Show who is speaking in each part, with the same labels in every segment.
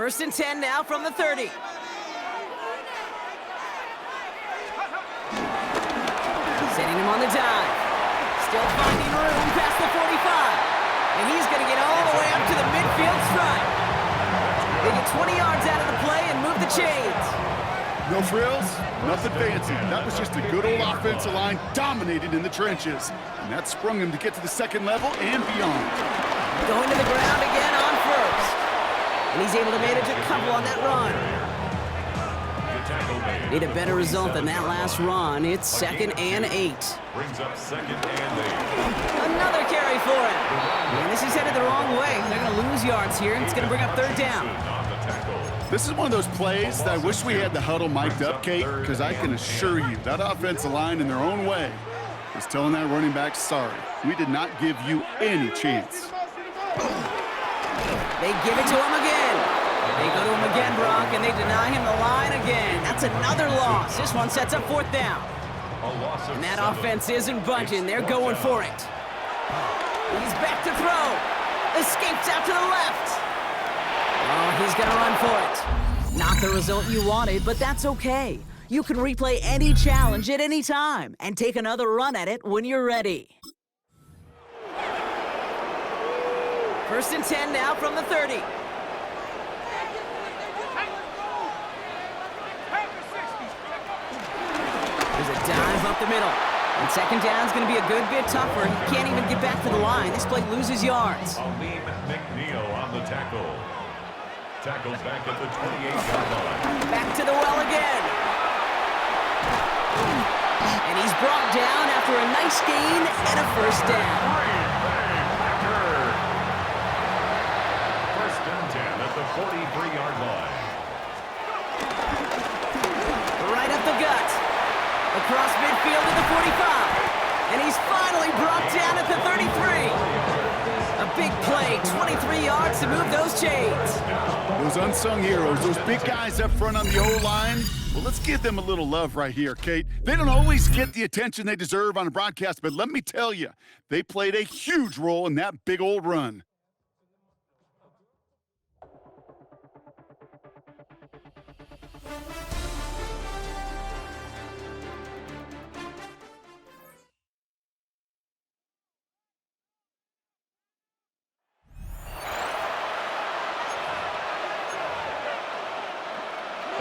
Speaker 1: First and 10 now from the 30. Setting him on the dive. Still finding room past the 45. And he's going to get all the way up to the midfield stripe. They get 20 yards out of the play and move the chains.
Speaker 2: No frills, nothing fancy. That was just a good old offensive line dominated in the trenches. And that sprung him to get to the second level and beyond.
Speaker 1: Going to the ground again on first. And he's able to manage a couple on that run. Need a better result than that last run. It's 2nd and 8.
Speaker 3: Brings up 2nd and 8.
Speaker 1: Another carry for him. And this is headed the wrong way. They're going to lose yards here, and it's going to bring up 3rd down.
Speaker 2: This is one of those plays that I wish we had the huddle mic'd up, Kate, because I can assure you that offensive line in their own way is telling that running back, sorry, we did not give you any chance.
Speaker 1: They give it to him again. They go to him again, Brock, and they deny him the line again. That's another loss. This one sets up 4th down. And that offense isn't budging. They're going for it. He's back to throw. Escapes out to the left. Oh, he's going to run for it. Not the result you wanted, but that's okay. You can replay any challenge at any time and take another run at it when you're ready. First and 10 now from the 30. There's a dive up the middle. And 2nd down's going to be a good bit tougher. He can't even get back to the line. This play loses yards.
Speaker 3: Aleem McNeil on the tackle. Tackles back at the 28-yard line.
Speaker 1: Back to the well again. And he's brought down after a nice gain and a 1st down.
Speaker 3: First and 10 at the 43-yard line.
Speaker 1: Right up the gut. Across midfield to the 45. And he's finally brought down at the 33. A big play, 23 yards to move those chains.
Speaker 2: Those unsung heroes, those big guys up front on the O-line, well, let's give them a little love right here, Kate. They don't always get the attention they deserve on a broadcast, but let me tell you, they played a huge role in that big old run.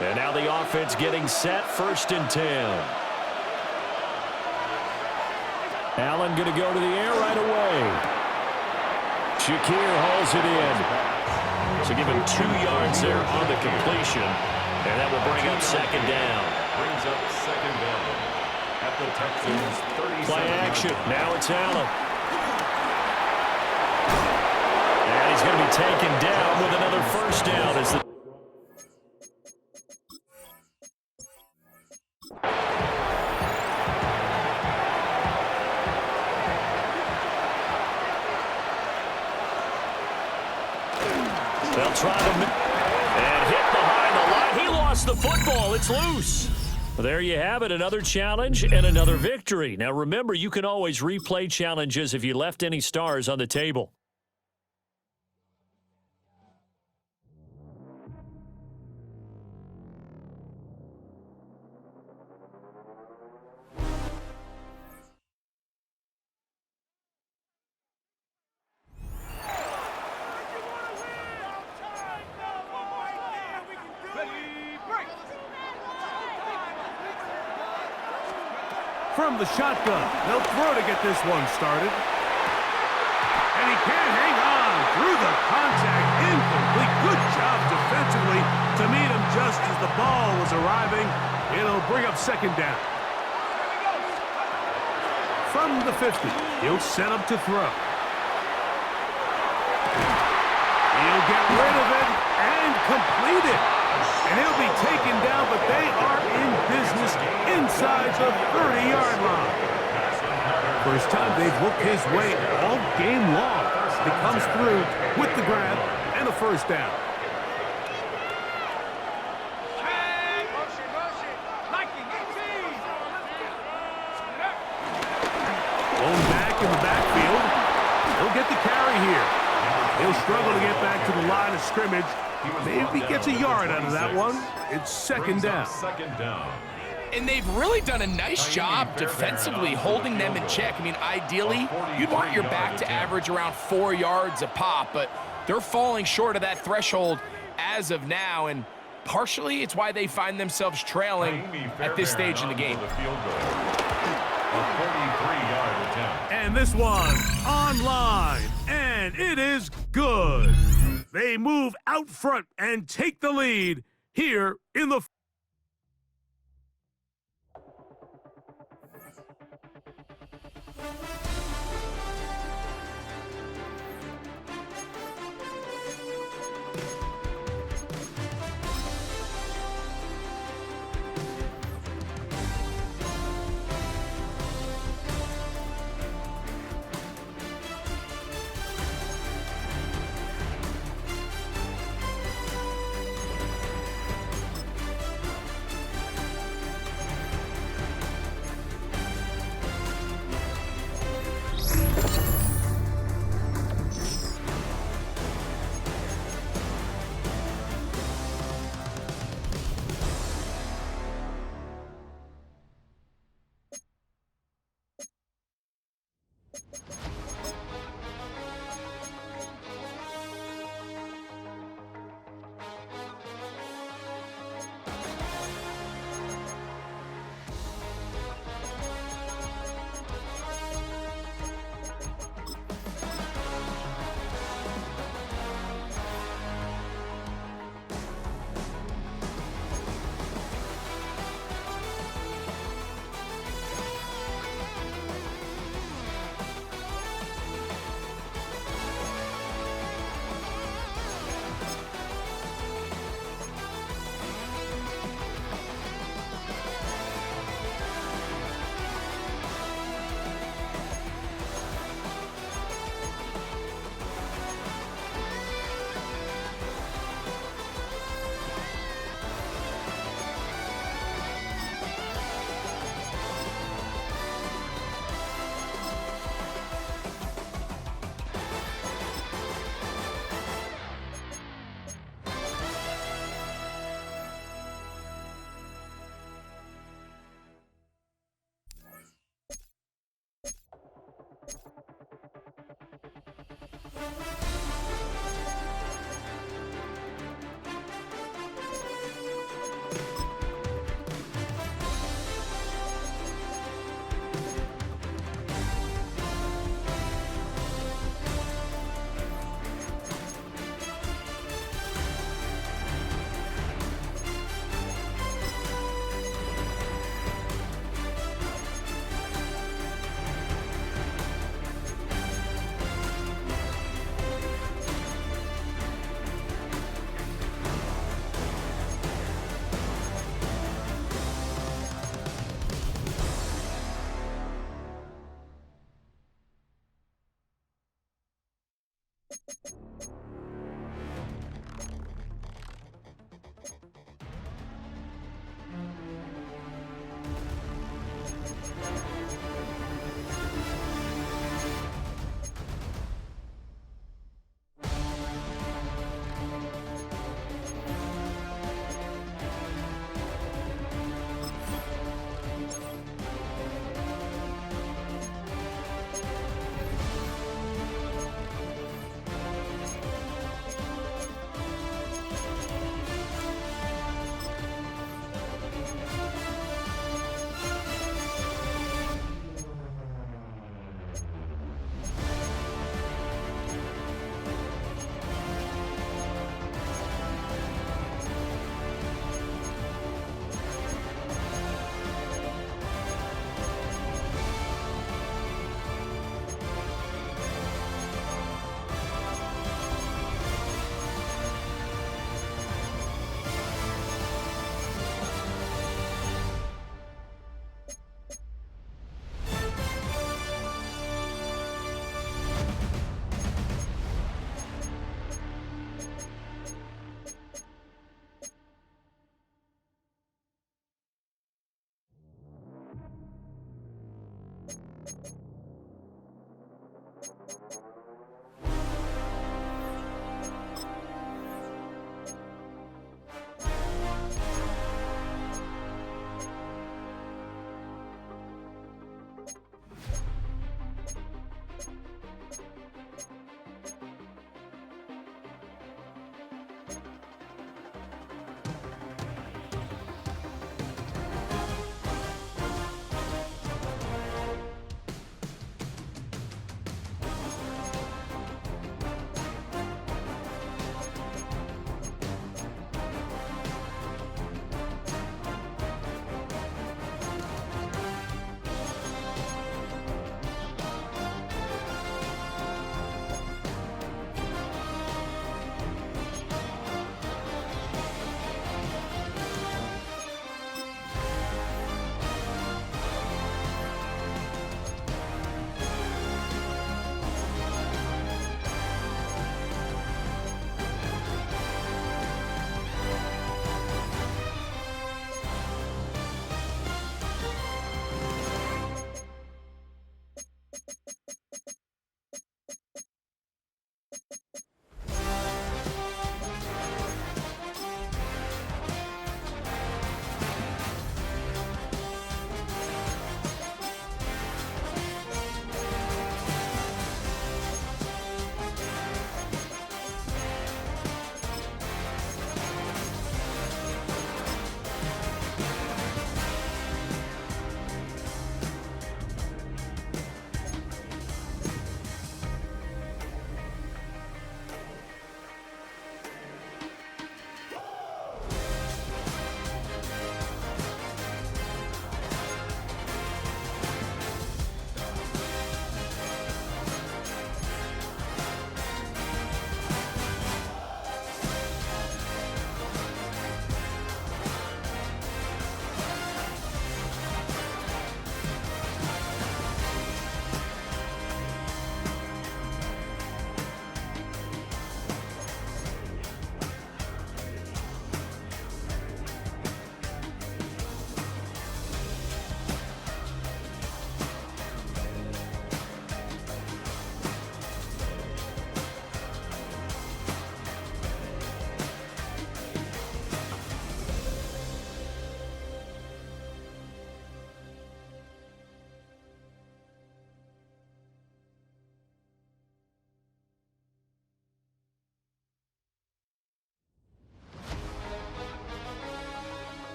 Speaker 4: And now the offense getting set, 1st and 10. Allen going to go to the air right away. Shakir hauls it in. So give him 2 yards there on the completion. And that will bring up 2nd down.
Speaker 3: Brings up 2nd down at the Texans' 37.
Speaker 4: Play action. Now it's Allen. And he's going to be taken down with another 1st down as the they'll try to and hit behind the line. He lost the football. It's loose. There you have it, another challenge and another victory. Now remember, you can always replay challenges if you left any stars on the table.
Speaker 5: From the shotgun, they'll throw to get this one started. And he can't hang on through the contact. Incomplete. Good job defensively to meet him just as the ball was arriving. It'll bring up 2nd down. From the 50, he'll set up to throw. He'll get rid of it and complete it. And he'll be taken down, but they are in business inside the 30-yard line. First time they've looked his way all game long. He comes through with the grab and a 1st down. Going back in the backfield. He'll get the carry here. He'll struggle to get back to the line of scrimmage. Maybe gets a yard out of that one. It's second down.
Speaker 3: Second down.
Speaker 6: And they've really done a nice job defensively holding them in check. I mean, ideally, you'd want your back to average around 4 yards a pop, but they're falling short of that threshold as of now, and partially it's why they find themselves trailing at this stage in the game.
Speaker 3: A 43-yard attempt.
Speaker 5: And this one online, and it is good. They move out front and take the lead here in the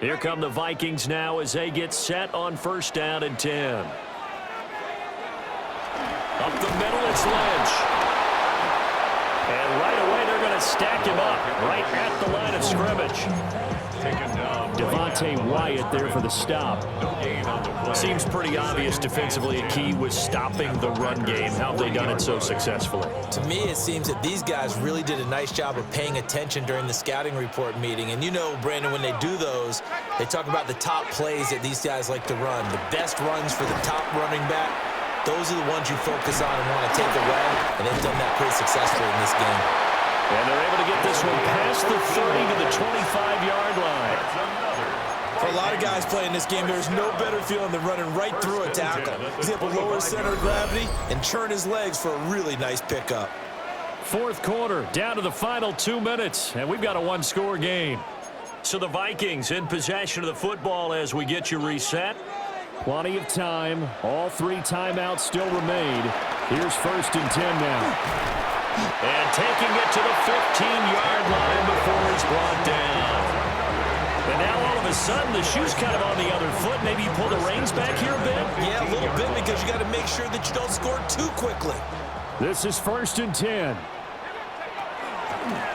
Speaker 4: Here come the Vikings now as they get set on 1st down and 10. Up the middle, it's Lynch. And right away, they're going to stack him up right at the line of scrimmage. Devontae Wyatt there for the stop. Seems pretty obvious defensively a key was stopping the run game. How have they done it so successfully?
Speaker 7: To me, it seems that these guys really did a nice job of paying attention during the scouting report meeting. And you know, Brandon, when they do those, they talk about the top plays that these guys like to run. The best runs for the top running back, those are the ones you focus on and want to take away. And they've done that pretty successfully in this game.
Speaker 4: And they're able to get this one past the 30 to the 25-yard line.
Speaker 7: For a lot of guys playing this game, there's no better feeling than running right through a tackle. He's able to lower his center of gravity and churn his legs for a really nice pickup.
Speaker 4: 4th quarter, down to the final 2 minutes, and we've got a one-score game. So the Vikings in possession of the football as we get you reset. Plenty of time. All 3 timeouts still remain. Here's 1st and 10 now. And taking it to the 15-yard line before he's brought down. And now all of a sudden the shoe's kind of on the other foot. Maybe you pull the reins back here a bit?
Speaker 7: Yeah, a little bit because you got to make sure that you don't score too quickly.
Speaker 4: This is 1st and 10.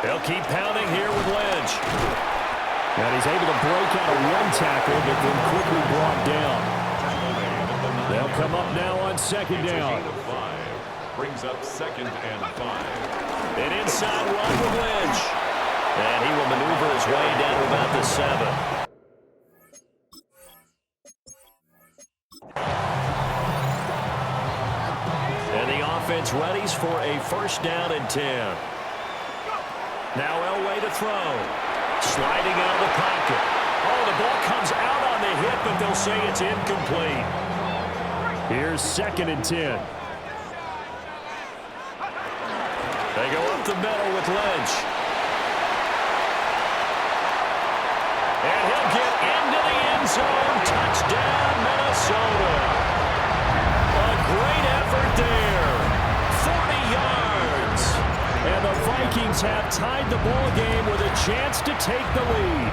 Speaker 4: They'll keep pounding here with Lynch. And he's able to break out of one tackle, but then quickly brought down. They'll come up now on 2nd down.
Speaker 3: Brings up 2nd and 5.
Speaker 4: An inside run with Lynch. And he will maneuver his way down to about the 7. And the offense readies for a 1st down and 10. Now Elway to throw. Sliding out of the pocket. Oh, the ball comes out on the hit, but they'll say it's incomplete. Here's 2nd and 10. They go up the middle with Lynch. And he'll get into the end zone. Touchdown, Minnesota. A great effort there. 40 yards. And the Vikings Vikings have tied the ball game with a chance to take the lead.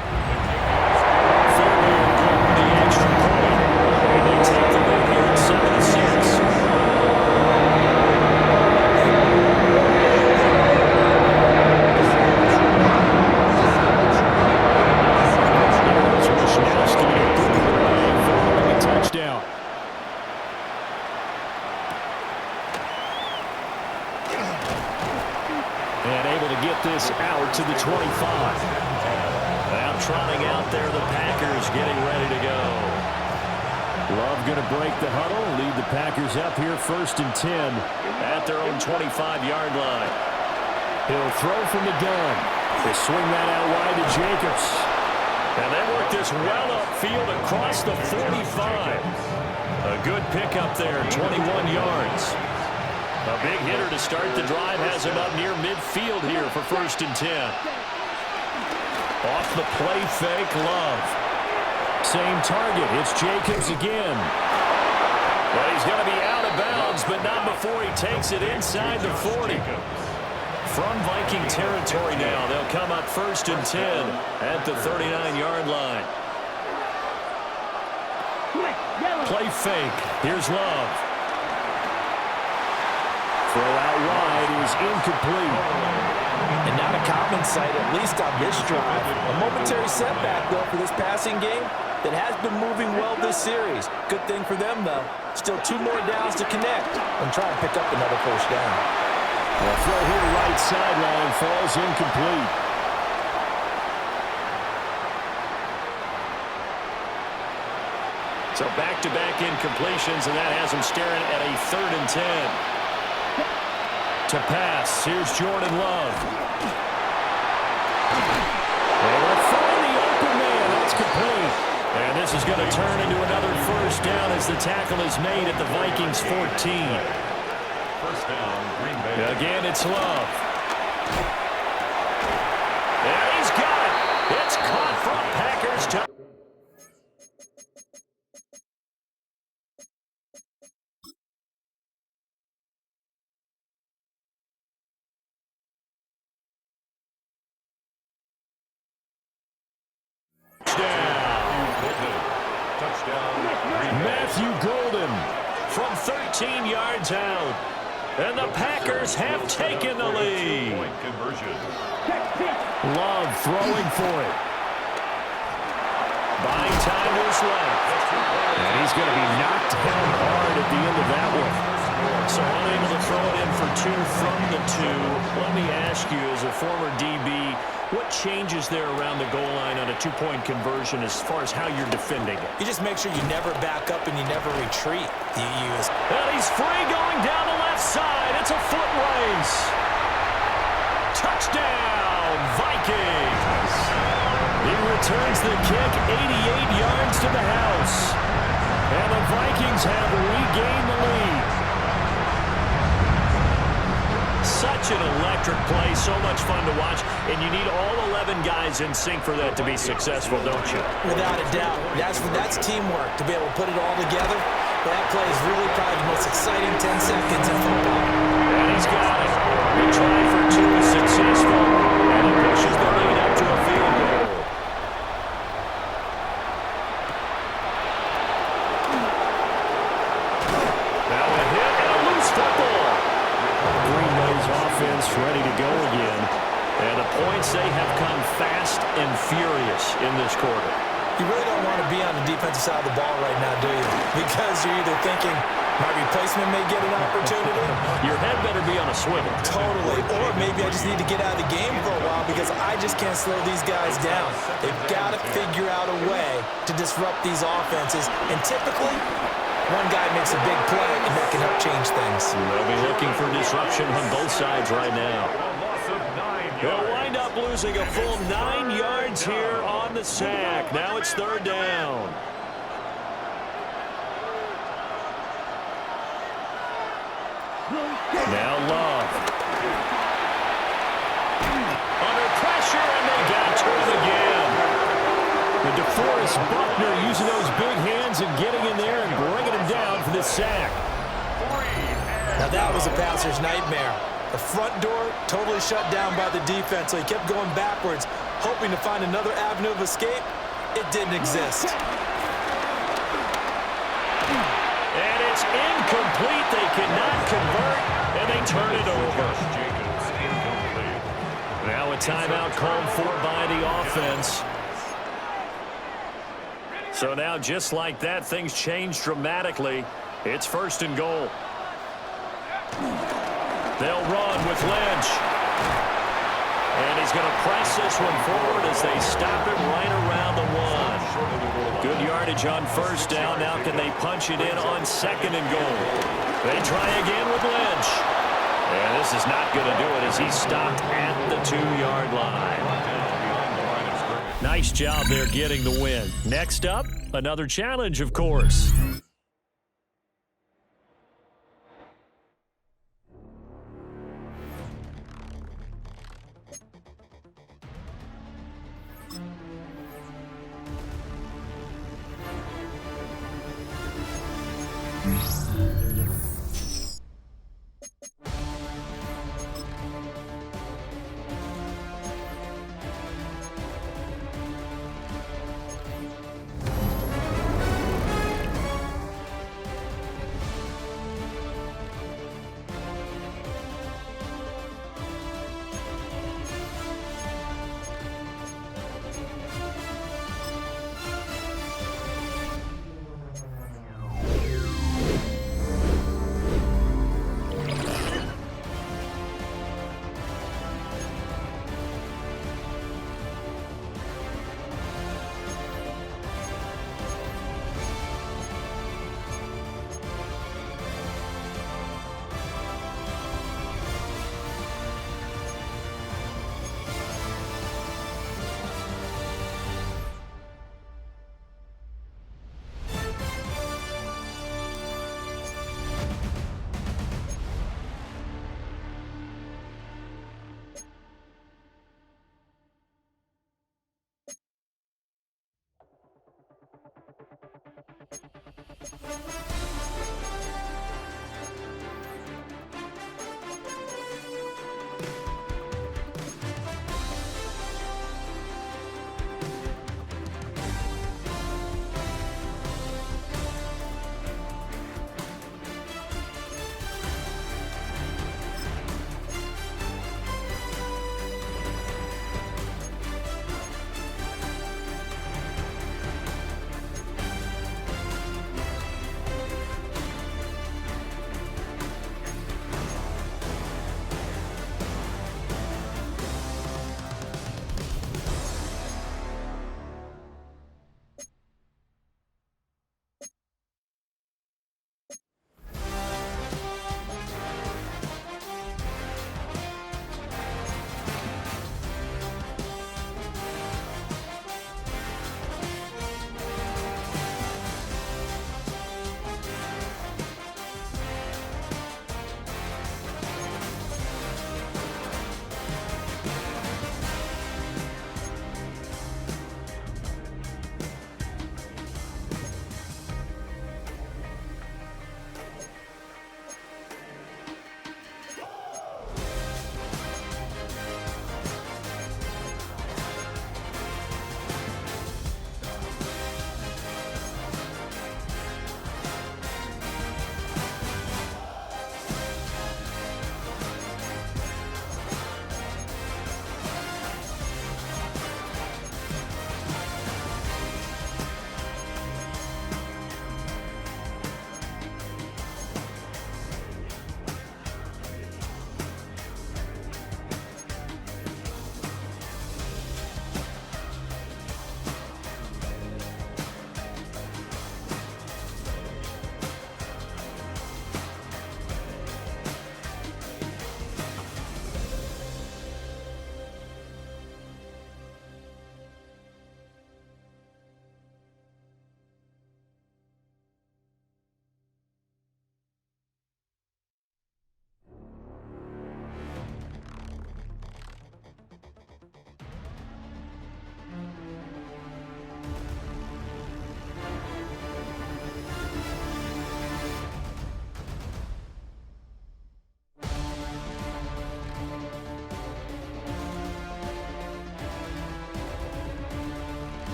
Speaker 4: The extra point, and they take the lead here at 7-6. Touchdown. And able to get this out to the 25. Now trotting out there, the Packers getting ready to go. Love going to break the huddle, lead the Packers up here 1st and 10 at their own 25-yard line. He'll throw from the gun. They swing that out wide to Jacobs. And they work this well upfield across the 45. A good pickup there, 21 yards. A big hitter to start the drive has him up near midfield here for 1st and 10. Off the play fake, Love. Same target, it's Jacobs again. Well, he's going to be out of bounds, but not before he takes it inside the 40. From Viking territory now, they'll come up 1st and 10 at the 39-yard line. Play fake. Here's Love. Throw out wide is incomplete.
Speaker 7: And not a common sight, at least on this drive. A momentary setback, though, for this passing game that has been moving well this series. Good thing for them, though. Still 2 more downs to connect and try and pick up another 1st down.
Speaker 4: The throw here right sideline falls incomplete. So back-to-back incompletions, and that has him staring at a 3rd and 10. To pass, here's Jordan Love. They will find the open man. That's complete. And this is going to turn into another 1st down as the tackle is made at the Vikings 14.
Speaker 3: 1st down, Green Bay.
Speaker 4: Again, it's Love. And he's got it. It's caught from Packers. Matthew Golden from 13 yards out. And the Packers have taken the lead. Love throwing for it. Buying time to his left. And he's going to be knocked down hard at the end of that one. So unable to throw it in for 2 from the 2. Let me ask you, as a former DB, what changes there around the goal line on a 2-point conversion as far as how you're defending it?
Speaker 7: You just make sure you never back up and you never retreat.
Speaker 4: And he's free going down the left side. It's a foot race. Touchdown, Vikings. He returns the kick 88 yards to the house. And the Vikings have regained the lead. Such an electric play, so much fun to watch, and you need all 11 guys in sync for that to be successful, don't you?
Speaker 7: Without a doubt. That's teamwork, to be able to put it all together. That play is really probably the most exciting 10 seconds in football.
Speaker 4: And he's got it. The try for 2 is successful, and it pushes the lead up to a field goal. Now a hit and a loose football. Green Bay's offense ready to go again. And the points, they have come fast and furious in this quarter.
Speaker 7: You really don't want to be on the defensive side of the ball right now, do you? Because you're either thinking my replacement may get an opportunity.
Speaker 4: Your head better be on a swivel.
Speaker 7: Totally. Or maybe I just need to get out of the game for a while because I just can't slow these guys down. They've got to figure out a way to disrupt these offenses. And typically, one guy makes a big play, and that can help change things.
Speaker 4: They'll be looking for disruption on both sides right now. They'll wind up losing a full 9 yards here on the sack. Now it's 3rd down. Now Love. Under pressure, and they got to him again. The DeForest Buckner using those big hands and getting in there and bringing him down for the sack.
Speaker 7: Now that was a passer's nightmare. The front door totally shut down by the defense, so he kept going backwards, hoping to find another avenue of escape. It didn't exist.
Speaker 4: And it's incomplete. They cannot convert, and they turn it over. Now a timeout called for by the offense. So now, just like that, things change dramatically. It's 1st and goal. They'll run with Lynch. And he's going to press this one forward as they stop it right around the 1. Good yardage on 1st down. Now can they punch it in on 2nd and goal? They try again with Lynch. And this is not going to do it as he's stopped at the 2-yard line. Nice job there getting the win. Next up, another challenge, of course.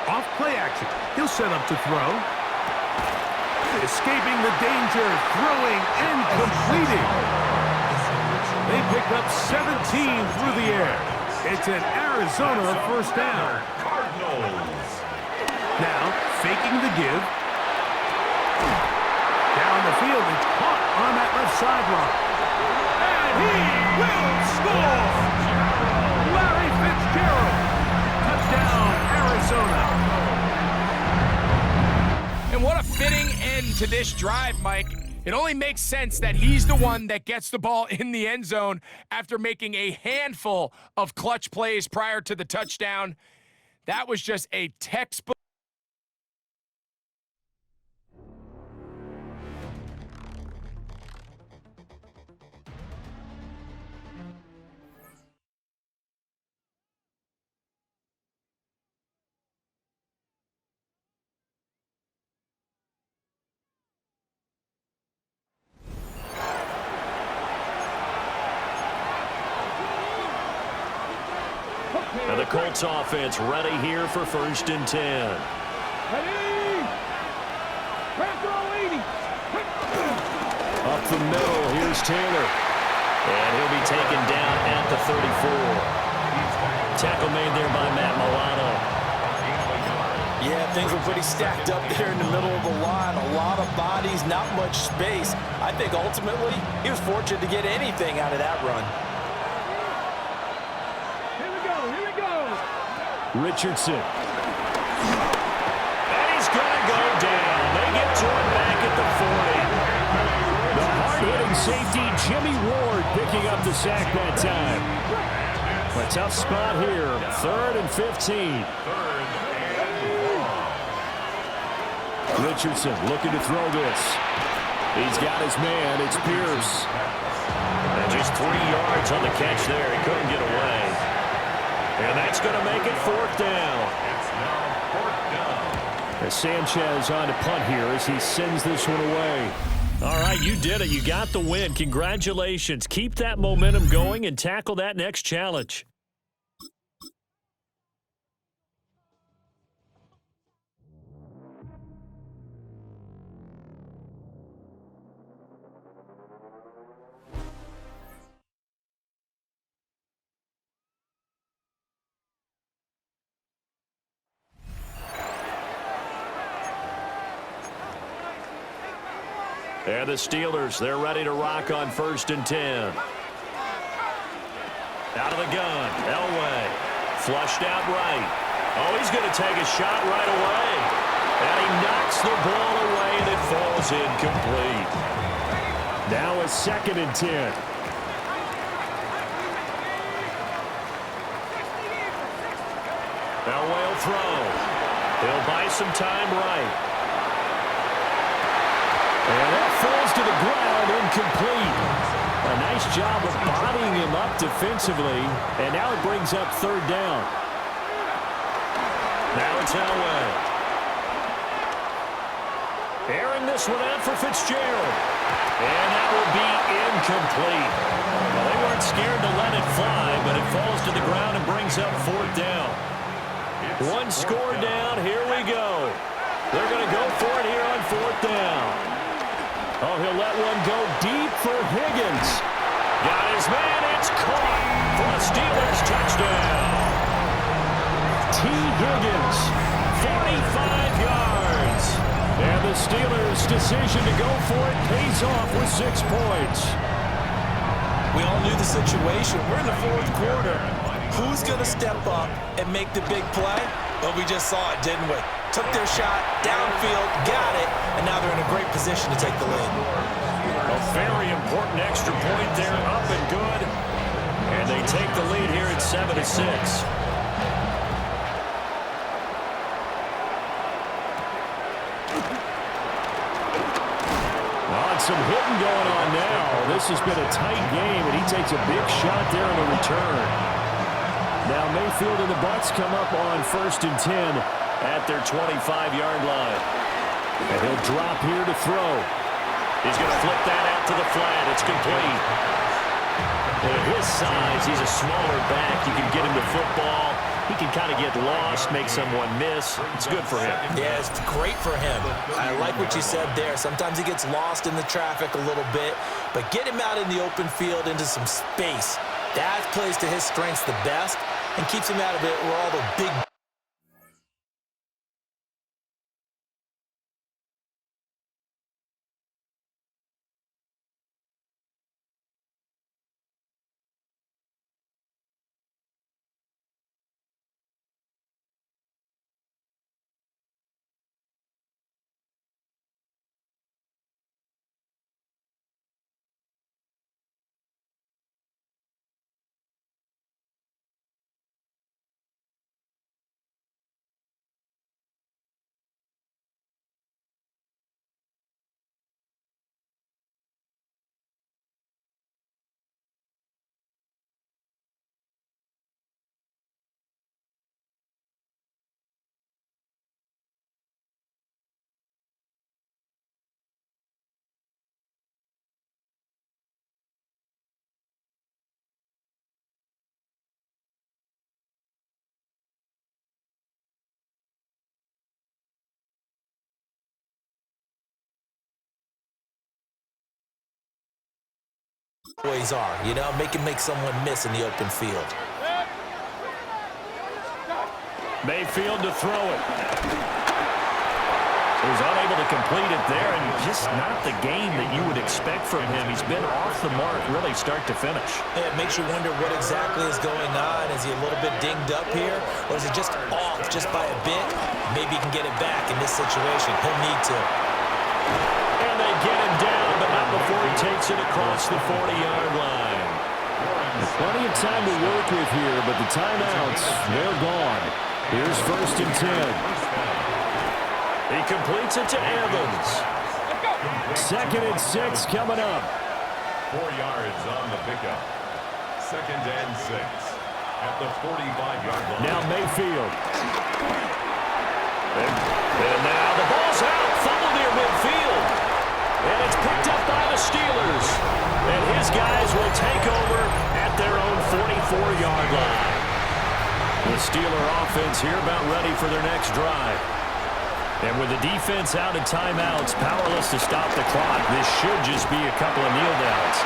Speaker 5: Off play action. He'll set up to throw. Escaping the danger, throwing and completing. They pick up 17 through the air. It's an Arizona first down.
Speaker 3: Cardinals.
Speaker 5: Now, faking the give. Down the field, it's caught on that left sideline. And he will score! Larry Fitzgerald. Touchdown, Arizona.
Speaker 6: And what a fitting end to this drive, Mike. It only makes sense that he's the one that gets the ball in the end zone after making a handful of clutch plays prior to the touchdown. That was just a textbook.
Speaker 4: And the Colts offense ready here for 1st and 10.
Speaker 5: Ready!
Speaker 4: Up the middle, here's Taylor. And he'll be taken down at the 34. Tackle made there by Matt Milano.
Speaker 7: Yeah, things were pretty stacked up there in the middle of the line. A lot of bodies, not much space. I think ultimately he was fortunate to get anything out of that run.
Speaker 4: Richardson. And he's going to go down. They get to him back at the 40. The hard-hitting safety, Jimmy Ward, picking up the sack that time. A tough spot here. 3rd and 15. Richardson looking to throw this. He's got his man. It's Pierce. And just 3 yards on the catch there. He couldn't get away. And that's going to make it 4th down.
Speaker 3: It's now 4th down.
Speaker 4: Sanchez on to punt here as he sends this one away. All right, you did it. You got the win. Congratulations. Keep that momentum going and tackle that next challenge. And the Steelers, they're ready to rock on 1st and 10. Out of the gun, Elway. Flushed out right. Oh, he's going to take a shot right away. And he knocks the ball away, and it falls incomplete. Now a 2nd and 10. Elway will throw. He'll buy some time right. And that falls to the ground, incomplete. A nice job of bodying him up defensively, and now it brings up 3rd down. Now it's Elway. Airing this one out for Fitzgerald. And that will be incomplete. Well, they weren't scared to let it fly, but it falls to the ground and brings up 4th down. One score down, here we go. They're going to go for it here on 4th down. Oh, he'll let one go deep for Higgins. Got his man, it's caught for a Steelers touchdown. T. Higgins, 45 yards. And the Steelers' decision to go for it pays off with 6 points.
Speaker 7: We all knew the situation. We're in the 4th quarter. Who's going to step up and make the big play? Well, we just saw it, didn't we? Took their shot, downfield, got it, and now they're in a great position to take the lead.
Speaker 4: A very important extra point there, up and good. And they take the lead here at 7-6. Some hitting going on now. This has been a tight game, and he takes a big shot there on the return. Now Mayfield and the Bucs come up on 1st and 10 at their 25-yard line. And he'll drop here to throw. He's going to flip that out to the flat. It's complete. And at his size, he's a smaller back. You can get him to football. He can kind of get lost, make someone miss. It's good for him.
Speaker 7: Yeah, it's great for him. I like what you said there. Sometimes he gets lost in the traffic a little bit, but get him out in the open field into some space. That plays to his strengths the best and keeps him out of it where all the big boys are, you know, make someone miss in the open field.
Speaker 4: Mayfield to throw it. He was unable to complete it there, and just not the game that you would expect from him. He's been off the mark really start to finish.
Speaker 7: It makes you wonder what exactly is going on. Is he a little bit dinged up here, or is it just off just by a bit? Maybe he can get it back in this situation. He'll need to.
Speaker 4: And they get him down, but not before he takes it across the 40-yard line. Plenty of time to work with here, but the timeouts, they're gone. Here's 1st and 10. He completes it to Evans. 2nd and 6 coming up.
Speaker 3: 4 yards on the pickup. 2nd and 6 at the 45-yard line.
Speaker 4: Now Mayfield. And now these guys will take over at their own 44-yard line. The Steeler offense here about ready for their next drive. And with the defense out in timeouts, powerless to stop the clock, this should just be a couple of kneel downs.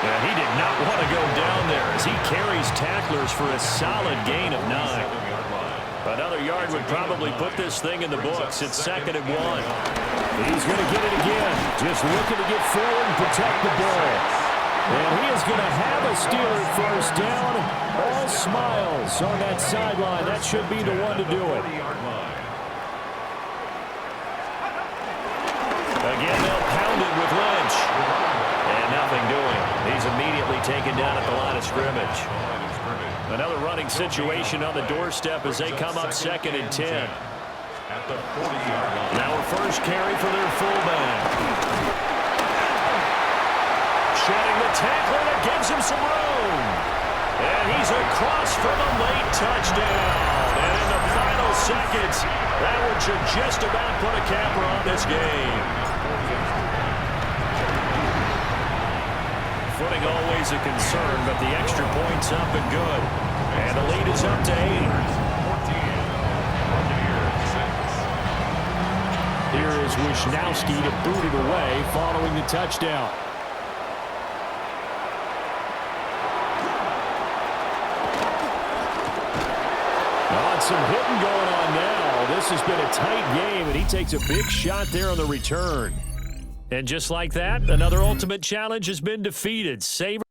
Speaker 4: And he did not want to go down there as he carries tacklers for a solid gain of 9. Another yard would probably put this thing in the books. It's 2nd and 1. He's going to get it again. Just looking to get forward and protect the ball. And he is going to have a Steeler first down. All smiles on that sideline. That should be the one to do it. Again, they'll pound it with Lynch. And nothing doing. He's immediately taken down at the line of scrimmage. Another running situation on the doorstep as they come up 2nd and 10. Now a first carry for their fullback. Shedding the tackle, and it gives him some room. And he's across for the late touchdown. And in the final seconds, that one should just about put a capper on this game. Footing always a concern, but the extra point's up and good. And the lead is up to 8. Here is Wisnowski to boot it away following the touchdown. Some hitting going on now. This has been a tight game, and he takes a big shot there on the return. And just like that, another ultimate challenge has been defeated. Save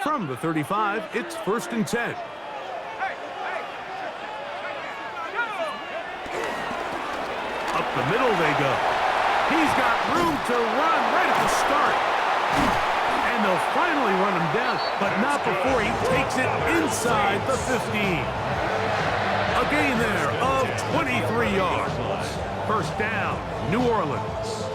Speaker 5: From the 35, it's 1st and 10. the middle they go. He's got room to run right at the start. And they'll finally run him down, but not before he takes it inside the 15. A gain there of 23 yards. First down, New Orleans.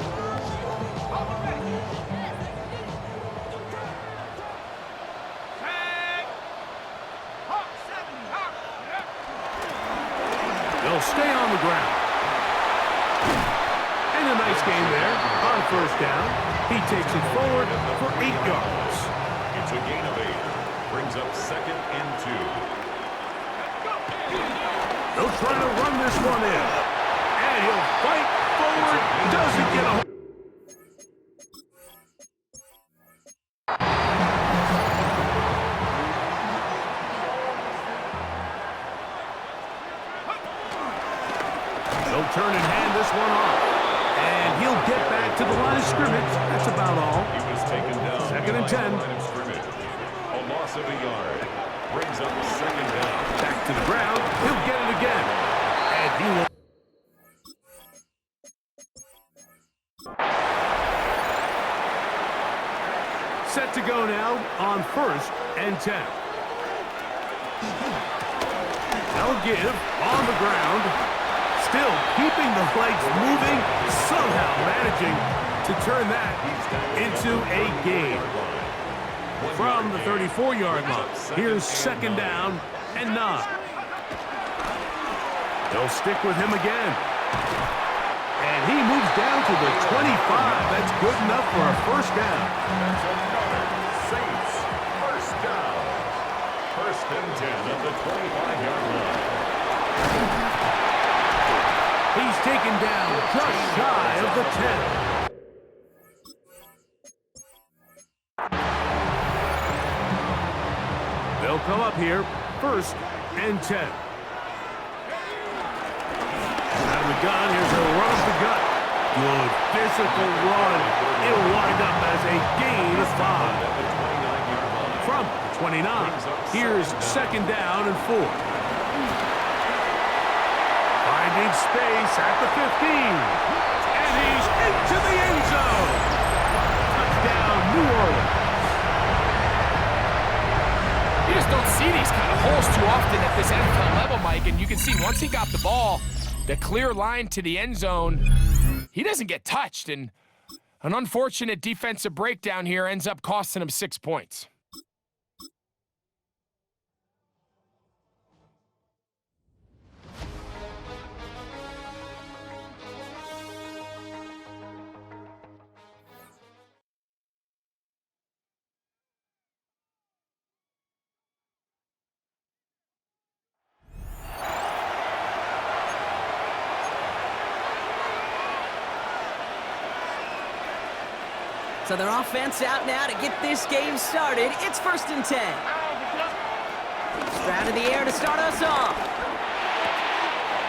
Speaker 5: They'll stay on the ground. And a nice game there on first down. He takes it forward for 8 yards.
Speaker 3: It's a gain of 8. Brings up 2nd and 2.
Speaker 5: They'll try to run this one in. And he'll fight forward. Doesn't get a... They'll turn and hand this one off. And he'll get back to the line of scrimmage. That's about all.
Speaker 3: He was taken down.
Speaker 5: 2nd and 10.
Speaker 3: Line of scrimmage. A loss of a yard. Brings up 2nd down.
Speaker 5: Back to the ground. He'll get it again. And he will... Set to go now on 1st and 10. They'll give on the ground. Still keeping the legs moving, somehow managing to turn that into a gain. From the 34-yard line, here's 2nd down and 9. They'll stick with him again. And he moves down to the 25. That's good enough for a first down.
Speaker 3: Saints, first down. 1st and 10 at the 25-yard line.
Speaker 5: He's taken down just shy of the 10. They'll come up here, 1st and 10. Out of the gun, here's a run up the gut. Good physical run. It'll wind up as a gain of 5. From 29, here's 2nd down and 4. Finding space at the 15. And he's into the end zone. Touchdown, New Orleans.
Speaker 6: You just don't see these kind of holes too often at this NFL level, Mike. And you can see once he got the ball, the clear line to the end zone, he doesn't get touched. And an unfortunate defensive breakdown here ends up costing him 6 points.
Speaker 1: So their offense out now to get this game started. It's 1st and 10. Stroud in the air to start us off.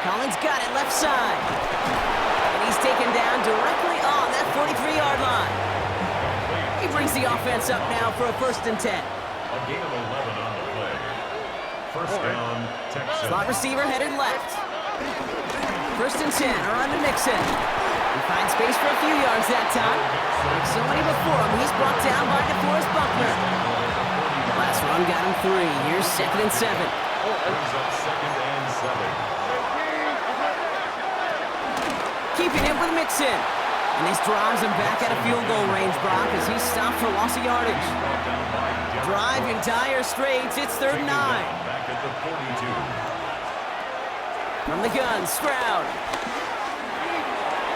Speaker 1: Collins got it left side. And he's taken down directly on that 43-yard line. He brings the offense up now for a 1st and 10.
Speaker 3: A gain of 11 on the play. First down, Texans.
Speaker 1: Slot receiver headed left. 1st and 10, around to Mixon. He finds space for a few yards that time. Like so many before him, he's brought down by DeForest Buckner. Last run got him 3. Here's 2nd and 7.
Speaker 3: Brings up 2nd and 7.
Speaker 1: Keeping it with Mixon. And this drives him back out of field goal range, Brock, as he's stopped for loss of yardage. Drive in dire straits. It's 3rd and 9.
Speaker 3: Back at the 42.
Speaker 1: From the gun, Stroud.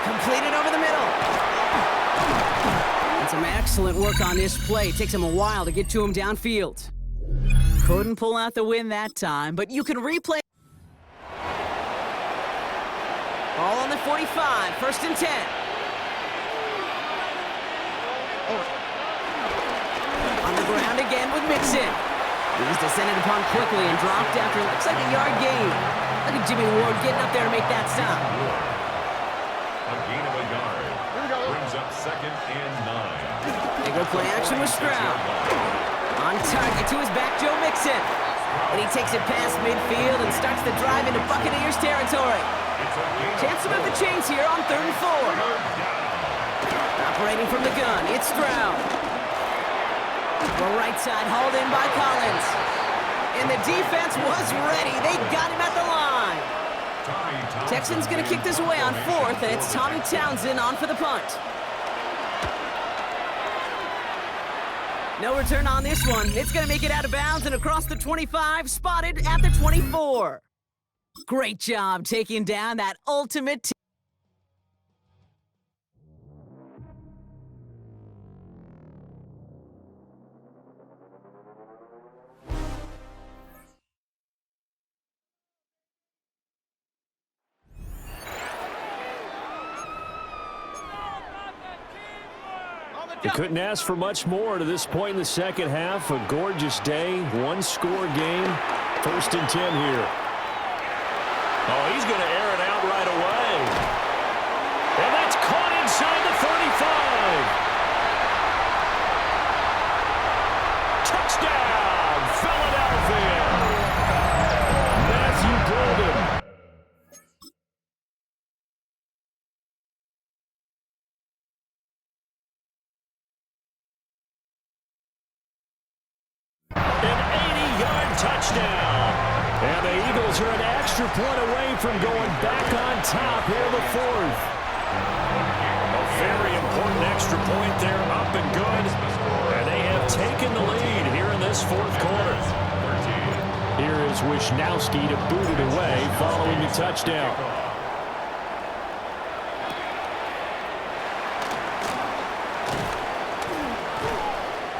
Speaker 1: Completed over the middle. And some excellent work on this play. It takes him a while to get to him downfield. Couldn't pull out the win that time, but you can replay. Ball on the 45, 1st and 10. On the ground again with Mixon. He's descended upon quickly and dropped after looks like a yard gain. Look at Jimmy Ward getting up there to make that stop.
Speaker 3: A gain of a yard. Brings up 2nd and 9.
Speaker 1: They go play action with Stroud. On target to his back, Joe Mixon. And he takes it past midfield and starts the drive into Buccaneers territory. Chance to move the chains here on 3rd and 4. Operating from the gun, it's Stroud. The right side hauled in by Collins. And the defense was ready. They got him at the line. Texans going to kick this away on 4th, and it's Tommy Townsend on for the punt. No return on this one. It's going to make it out of bounds and across the 25, spotted at the 24. Great job taking down that ultimate
Speaker 4: You couldn't ask for much more to this point in the second half. A gorgeous day, one-score game. 1st and 10 here. Oh, he's going to air it out right away. And that's caught inside the 35. Touchdown, Philadelphia. Matthew Golden. An 80-yard touchdown. And the Eagles are an extra point away from going back on top here in the 4th. A very important extra point there, up and good. And they have taken the lead here in this 4th quarter. Here is Wisnowski to boot it away following the touchdown.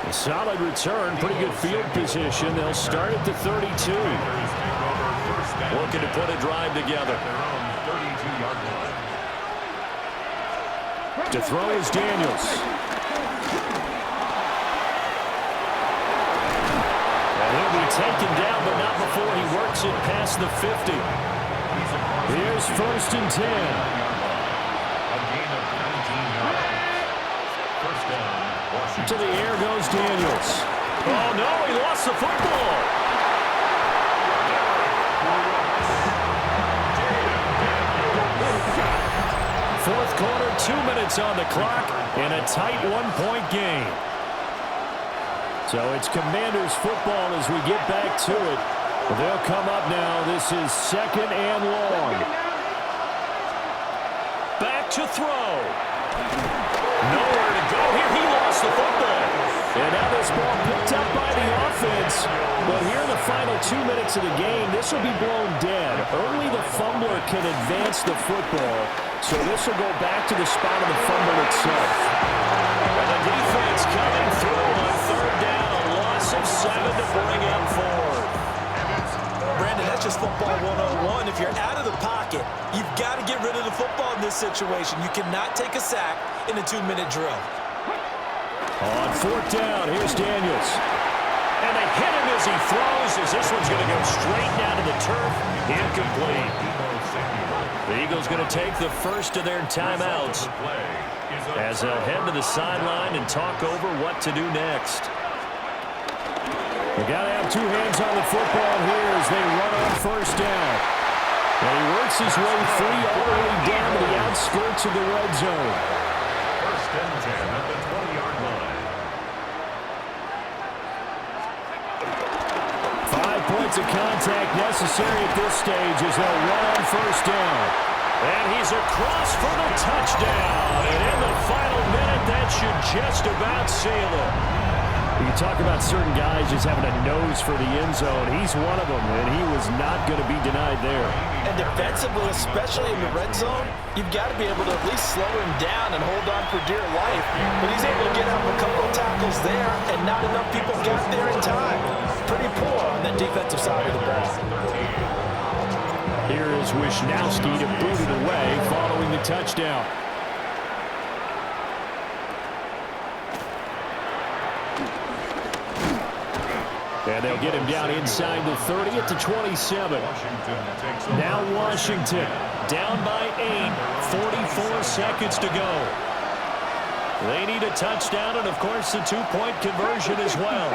Speaker 4: A solid return, pretty good field position. They'll start at the 32. Looking to put a drive together. To throw is Daniels. And he'll be taken down, but not before he works it past the 50. Here's 1st and 10. To the air goes Daniels. Oh, no, he lost the football. Fourth quarter, 2 minutes on the clock, and a tight one-point game. So it's Commanders football as we get back to it. They'll come up now. This is 2nd and long. Back to throw. Nowhere to go here. He lost the football. And now this ball picked up by the offense. But here in the final 2 minutes of the game, this will be blown dead. Only the fumbler can advance the football. So this will go back to the spot of the fumble itself. And the defense coming through on 3rd down. A loss of 7 to bring up 4.
Speaker 7: Brandon, that's just football 101. If you're out of the pocket, you've got to get rid of the football in this situation. You cannot take a sack in a 2-minute drill.
Speaker 4: On 4th down, here's Daniels. And they hit him as he throws, as this one's going to go straight down to the turf. Incomplete. The Eagles going to take the first of their timeouts as they'll head to the sideline and talk over what to do next. They got to have 2 hands on the football here as they run on 1st down. And he works his way free all the way down to the outskirts of the red zone.
Speaker 3: 1st and 10 at the 20-yard line.
Speaker 4: 5 points of contact necessary at this stage as they'll run on 1st down. And he's across for the touchdown. And in the final minute, that should just about seal it. You talk about certain guys just having a nose for the end zone. He's one of them, and he was not going to be denied there.
Speaker 7: And defensively, especially in the red zone, you've got to be able to at least slow him down and hold on for dear life. But he's able to get up a couple of tackles there, and not enough people got there in time. Pretty poor on the defensive side of the ball.
Speaker 4: Here is Wisnowski to boot it away following the touchdown. And they'll get him down inside the 30 at the 27. Now Washington down by 8, 44 seconds to go. They need a touchdown and, of course, the 2-point conversion as well.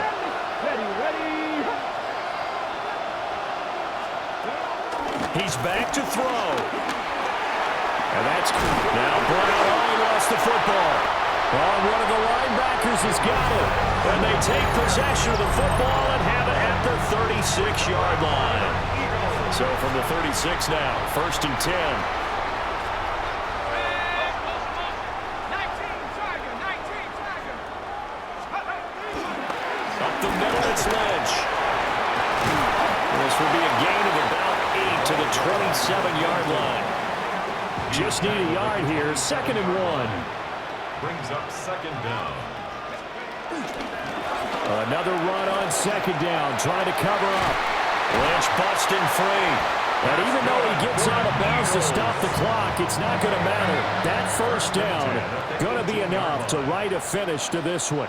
Speaker 4: He's back to throw. And that's now Brown. Oh, he lost the football. Oh, one of the linebackers has got it. And they take possession of the football and have it at the 36-yard line. So from the 36 now, 1st and 10. The middle, it's Lynch. This will be a gain of about 8 to the 27-yard line. Just need a yard here, 2nd and 1.
Speaker 3: Brings up 2nd down.
Speaker 4: Another run on 2nd down, trying to cover up. Lynch busting free. And even though he gets out of bounds to stop the clock, it's not going to matter. That 1st down going to be enough to write a finish to this one.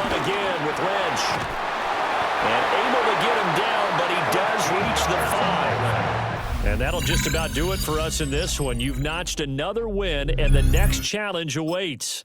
Speaker 4: Again with Lynch. And able to get him down, but he does reach the 5. And that'll just about do it for us in this one. You've notched another win, and the next challenge awaits.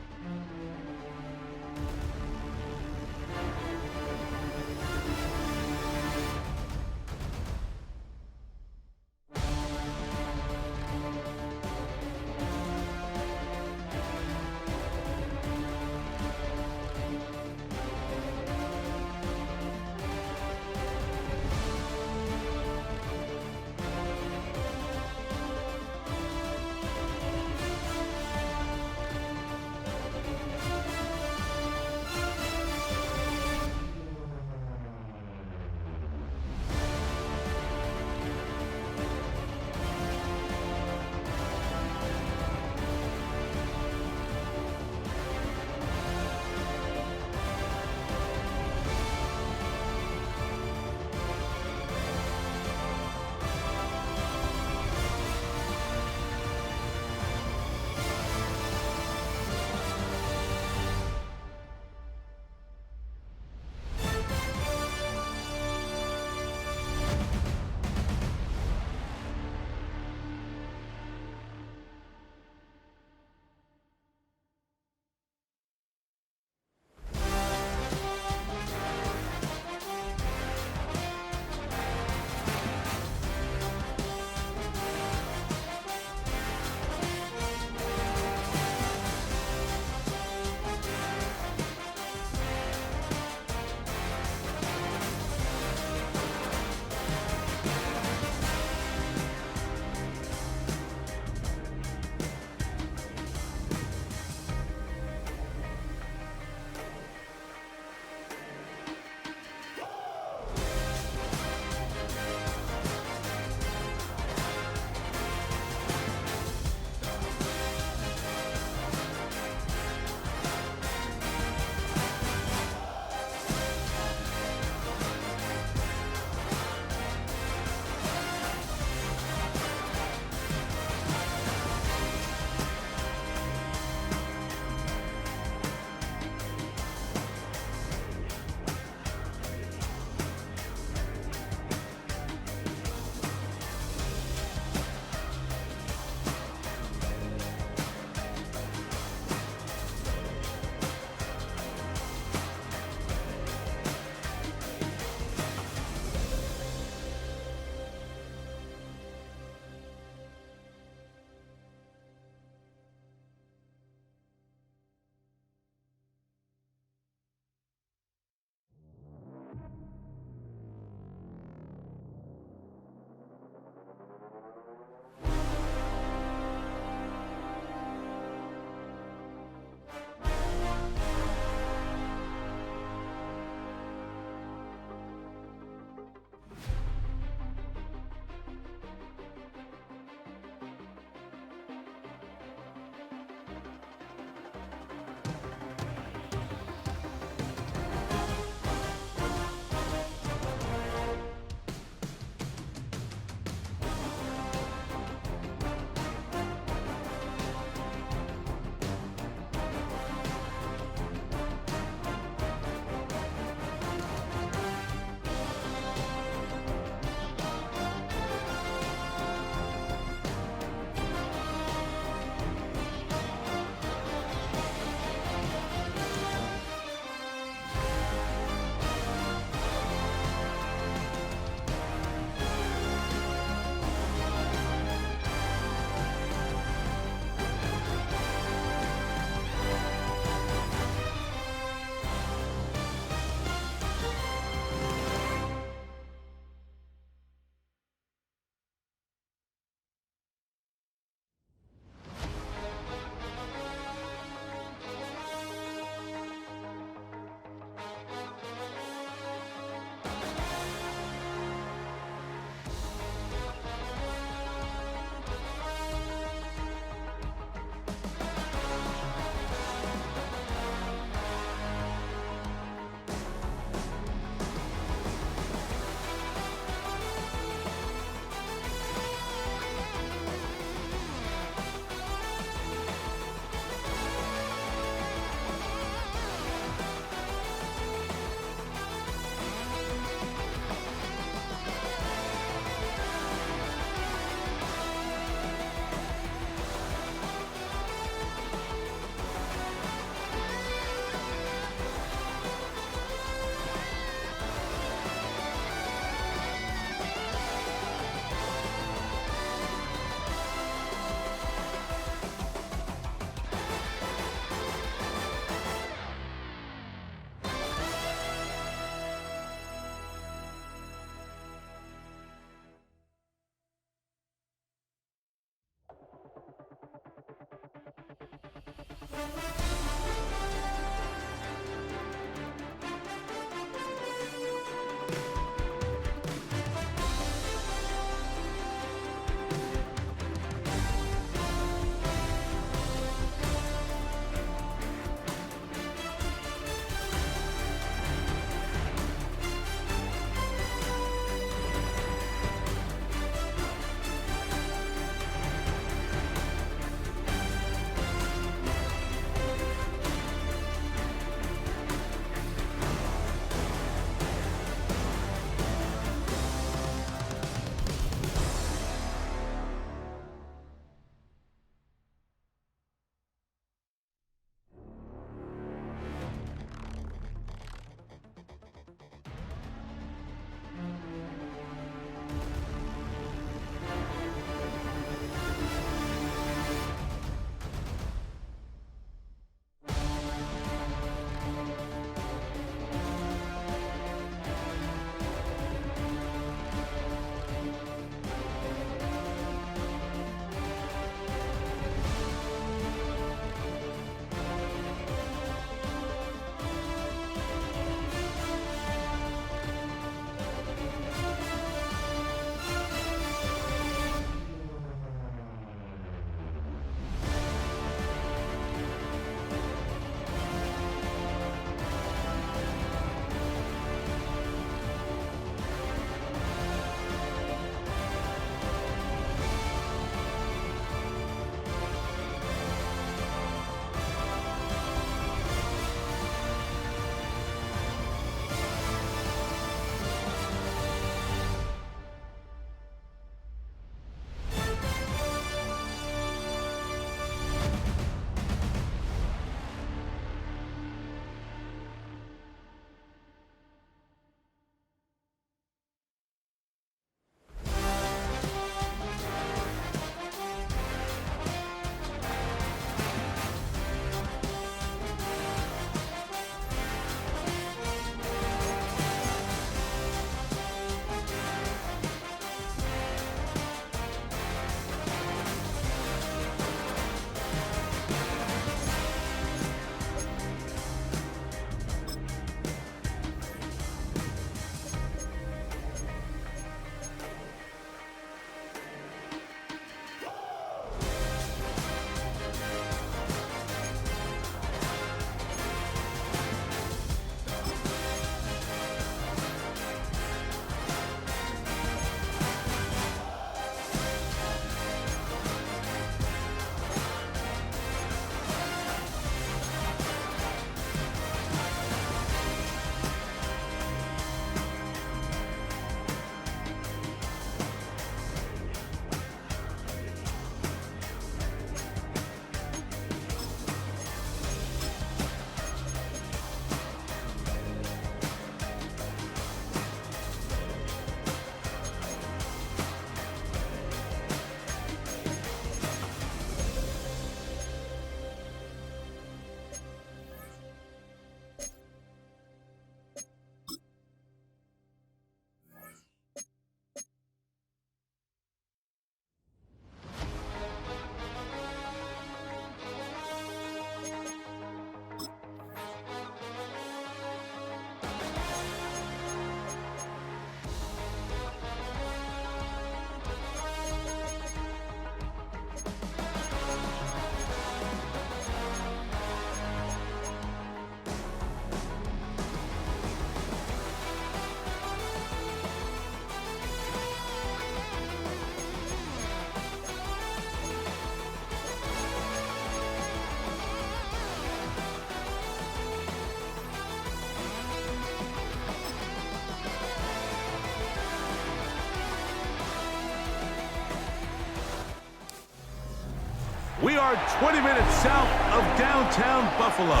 Speaker 5: We are 20 minutes south of downtown Buffalo.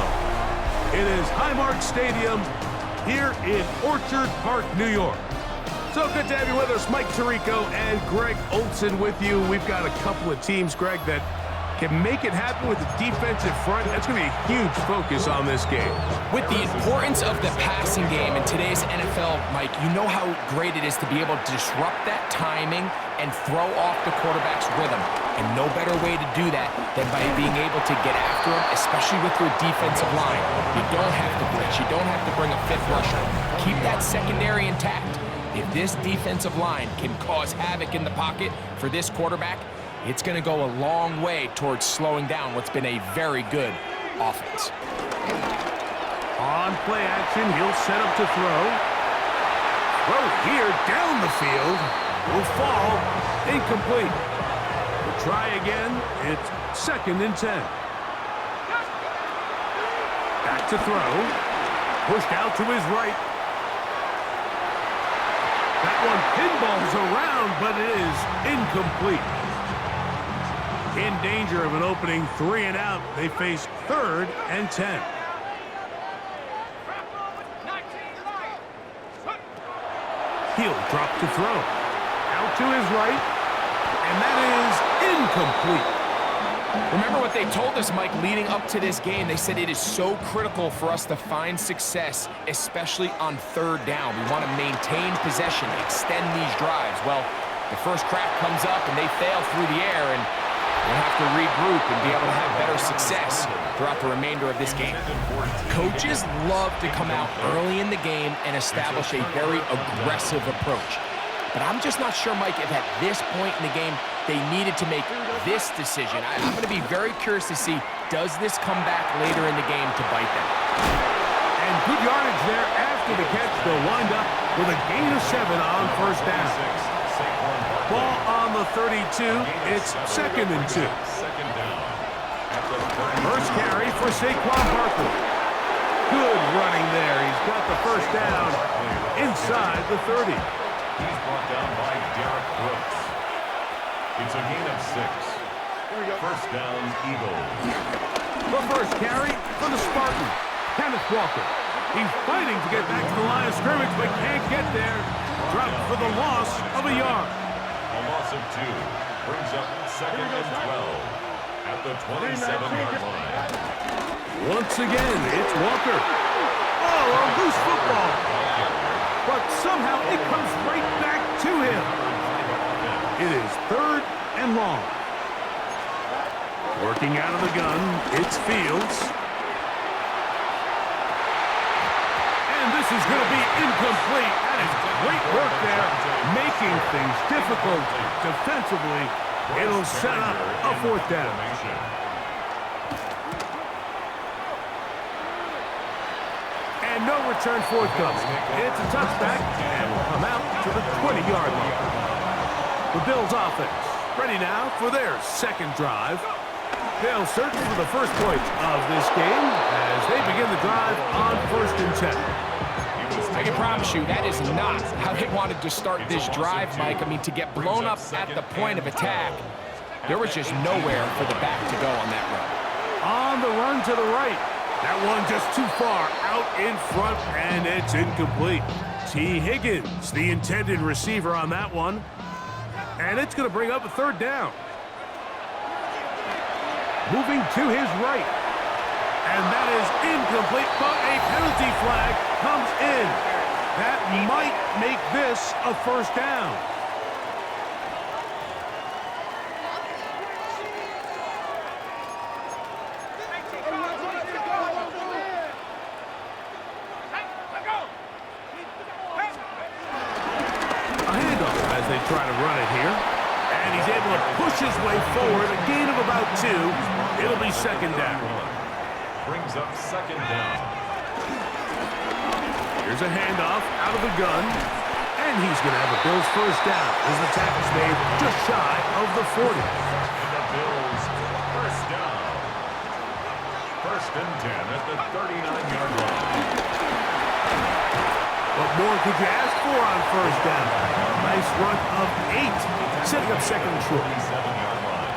Speaker 5: It is Highmark Stadium here in Orchard Park, New York. So good to have you with us. Mike Tirico and Greg Olson with you. We've got a couple of teams, Greg, that can make it happen with the defensive front. That's going to be a huge focus on this game.
Speaker 6: With the importance of the passing game in today's NFL, Mike, you know how great it is to be able to disrupt that timing and throw off the quarterback's rhythm. And no better way to do that than by being able to get after him, especially with your defensive line. You don't have to blitz. You don't have to bring a fifth rusher. Keep that secondary intact. If this defensive line can cause havoc in the pocket for this quarterback, it's going to go a long way towards slowing down what's been a very good offense.
Speaker 5: On play action, he'll set up to throw. Throw here down the field. Will fall. Incomplete. We'll try again. It's 2nd and 10. Back to throw. Pushed out to his right. That one pinballs around, but it is incomplete. In danger of an opening 3 and out. They face 3rd and 10. He'll drop to throw. Out to his right. And that is incomplete.
Speaker 6: Remember what they told us, Mike, leading up to this game. They said it is so critical for us to find success, especially on 3rd down. We want to maintain possession, extend these drives. Well, the first crack comes up and they fail through the air, and we'll have to regroup and be able to have better success throughout the remainder of this game. Coaches love to come out early in the game and establish a very aggressive approach. But I'm just not sure, Mike, if at this point in the game they needed to make this decision. I'm going to be very curious to see, does this come back later in the game to bite them?
Speaker 5: And good yardage there after the catch. They'll wind up with a gain of 7 on 1st down. Ball on the 32. It's 2nd and 2. First carry for Saquon Barkley. Good running there. He's got the 1st down inside the 30.
Speaker 3: He's brought down by Derek Brooks. It's a gain of 6. 1st down, Eagles.
Speaker 5: The first carry for the Spartan, Kenneth Walker. He's fighting to get back to the line of scrimmage, but can't get there. Dropped for the loss of a yard.
Speaker 3: A loss of 2 brings up 2nd and 12 at the 27-yard line.
Speaker 5: Once again, it's Walker. Oh, a loose football. But somehow it comes right back to him. It is 3rd and long. Working out of the gun, it's Fields. And this is going to be incomplete. That is great work there, making things difficult defensively. It'll set up a 4th down. And no return forthcoming. It's a touchback, and will come out to the 20-yard line. The Bills offense ready now for their 2nd drive. They'll search for the first point of this game as they begin the drive on 1st and 10.
Speaker 6: I can promise you that is not how they wanted to start this drive, Mike. I mean, to get blown up at the point of attack, there was just nowhere for the back to go on that run.
Speaker 5: On the run to the right. That one just too far out in front, and it's incomplete. T. Higgins, the intended receiver on that one. And it's going to bring up a 3rd down. Moving to his right. And that is incomplete, but a penalty flag comes in. That might make this a 1st down. A handoff as they try to run it here. And he's able to push his way forward, a gain of about 2. It'll be 2nd down.
Speaker 3: Brings up 2nd down.
Speaker 5: Here's a handoff out of the gun. And he's going to have a Bills 1st down as the tackle's made just shy of the 40.
Speaker 3: And the Bills 1st down. 1st and 10 at the 39-yard line.
Speaker 5: What more could you ask for on 1st down? Nice run of 8, setting up 2nd and short.
Speaker 3: 7-yard line.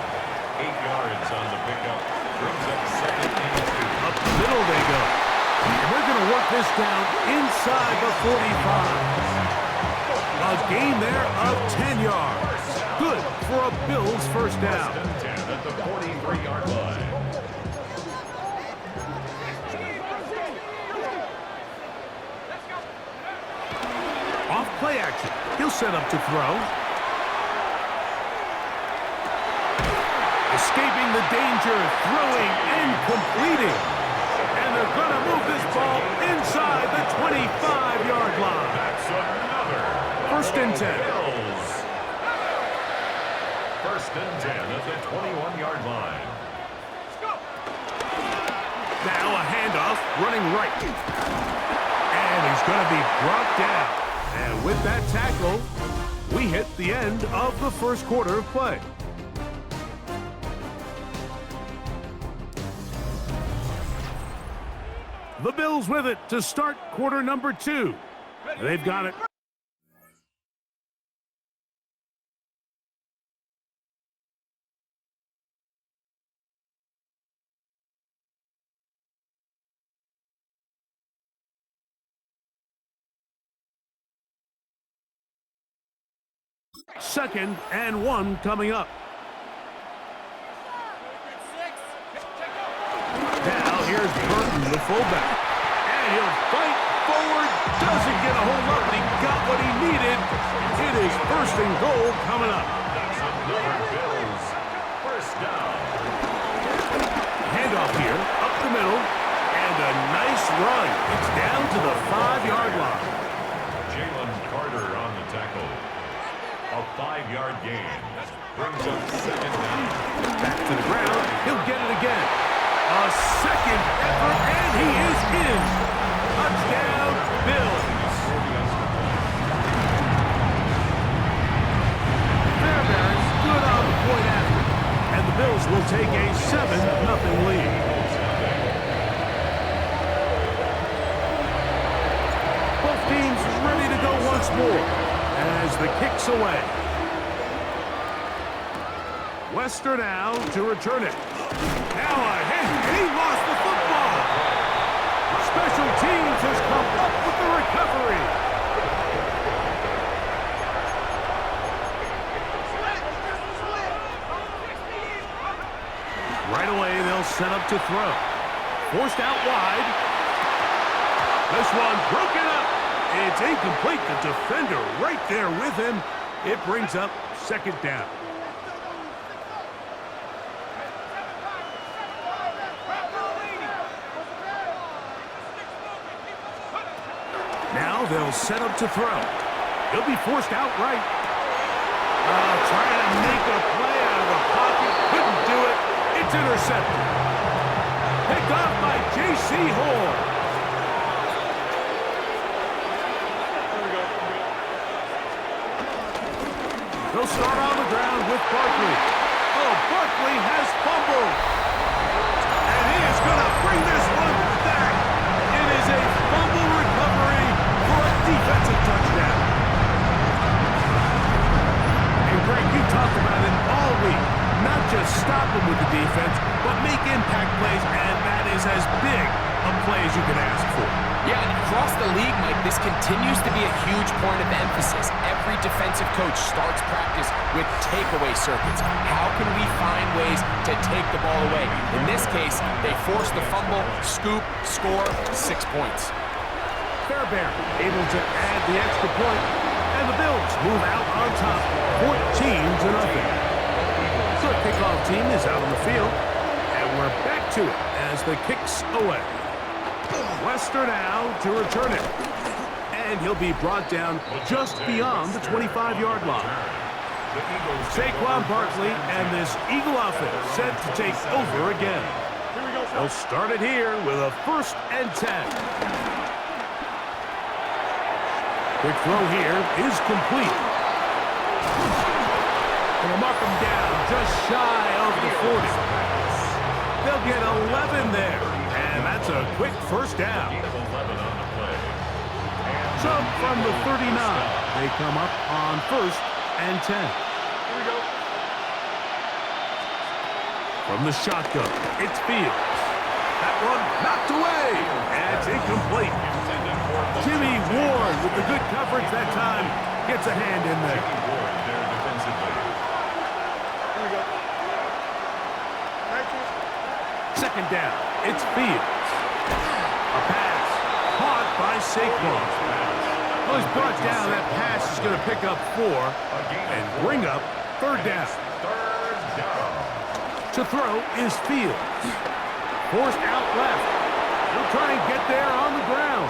Speaker 3: 8 yards on the pickup. Brings up second and 2.
Speaker 5: Up the middle they go. And they're going to work this down inside the 45. A gain there of 10 yards. Good for a Bills first down.
Speaker 3: First and 10 at the 43-yard line.
Speaker 5: Off play action. He'll set up to throw. Escaping the danger, throwing and completing. And they're going to move this ball inside the 25-yard line.
Speaker 3: That's another.
Speaker 5: First and 10.
Speaker 3: Bills. First and 10 at the 21-yard line.
Speaker 5: Now a handoff, running right. And he's going to be brought down. And with that tackle, we hit the end of the first quarter of play. The Bills with it to start quarter number 2. They've got it. Second and 1 coming up. Now here's Burton, the fullback. And he'll fight forward. Doesn't get a hold up, but he got what he needed. It is first and goal coming up.
Speaker 3: That's another Bills. First down.
Speaker 5: Handoff here, up the middle. And a nice run. It's down to the 5-yard line.
Speaker 3: Jalen Carter on the tackle. A 5-yard gain. Brings up second down.
Speaker 5: Back to the ground. He'll get it again. A second effort, and he is in. Touchdown, Bills. Fairbairn's good on the point after. And the Bills will take a 7-0 lead. Both teams ready to go once more as the kick's away. Wester now to return it. Now a hit, and he lost the football. Special teams has come up with the recovery. Right away, they'll set up to throw. Forced out wide. This one broken up. It's incomplete. The defender right there with him. It brings up second down. Now they'll set up to throw. He'll be forced out right. Trying to make a play out of the pocket. Couldn't do it. It's intercepted. Picked off by J.C. Horn. They'll start on the ground with Barkley. Oh, Barkley has fumbled. And he is going to bring this one back. It is a fumble recovery for a defensive touchdown. And Greg, you talked about it all week. Not just stop them with the defense, but make impact plays, and that is as big a play as you can ask for.
Speaker 6: Yeah, and across the league, Mike, this continues to be a huge point of emphasis. Every defensive coach starts practice with takeaway circuits. How can we find ways to take the ball away? In this case, they force the fumble, scoop, score, 6 points.
Speaker 5: Fairbairn able to add the extra point, and the Bills move out on top, 14-0. The kickoff team is out on the field, and we're back to it as the kick's away. Wester now to return it, and he'll be brought down just beyond the 25-yard line. Saquon Barkley and this Eagle offense set to take over again. They'll start it here with a 1st and 10. Quick throw here is complete. And they'll mark him down just shy of the 40. They'll get 11 there, and that's a quick first down. So from the 39, they come up on 1st and 10. From the shotgun, it's Fields. That one knocked away, and it's incomplete. Jimmy Ward with the good coverage that time gets a hand in there. Second down, it's Fields. A pass caught by Saquon. Well, he's brought down. That pass is going to pick up 4 and bring up third down. To throw is Fields. Forced out left. He'll try and get there on the ground.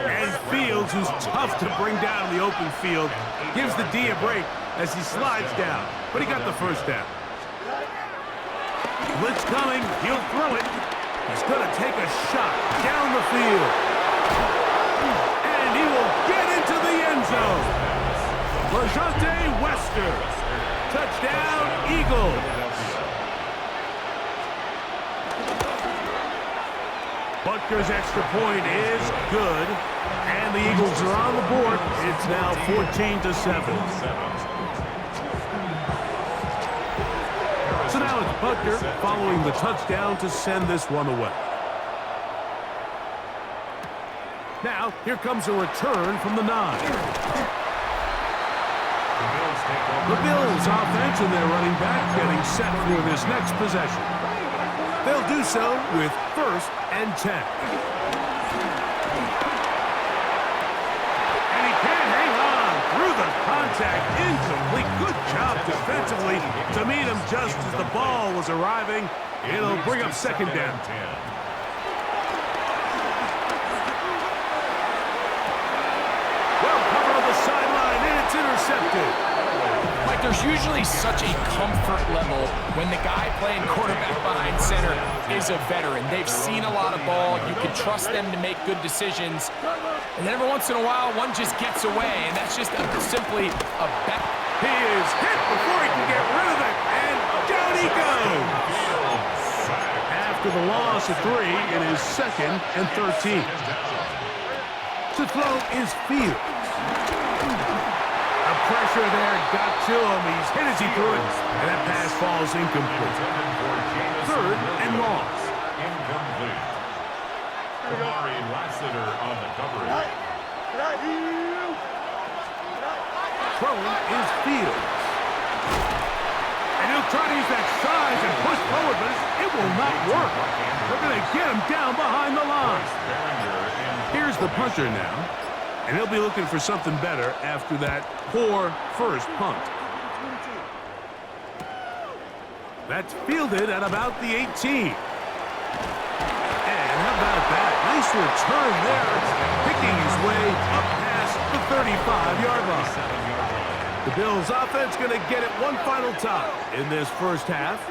Speaker 5: And Fields, who's tough to bring down in the open field, gives the D a break as he slides down. But he got the first down. Blitz coming. He'll throw it. He's going to take a shot down the field. And he will get into the end zone. LaJohntay Wester. Touchdown, Eagles. Butker's extra point is good, and the Eagles are on the board. It's now 14-7. So now it's Butker following the touchdown to send this one away. Now, here comes a return from the 9. The Bills offense and their running back getting set for this next possession. They'll do so with 1st and 10. And he can't hang on through the contact. Incomplete. Good job defensively to meet him just as the ball was arriving. It'll bring up second down. Well covered on the sideline, and it's intercepted.
Speaker 6: Like, there's usually such a comfort level when the guy playing quarterback behind center is a veteran. They've seen a lot of ball. You can trust them to make good decisions. And then every once in a while, one just gets away, and that's just simply a bet.
Speaker 5: He is hit before he can get rid of it, and down he goes. After the loss of 3, it is 2nd and 13. To throw is Fields. Pressure there got to him. He's hit as he threw it, and that pass falls incomplete. 3rd and long.
Speaker 3: Incomplete. Kamari Lassiter on the coverage.
Speaker 5: Throwing is Fields. And he'll try to use that size and push forward, but it will not work. They're going to get him down behind the line. Here's the punter now. And he'll be looking for something better after that poor first punt. That's fielded at about the 18. And how about that? Nice return there. Picking his way up past the 35-yard line. The Bills offense going to get it one final time in this first half.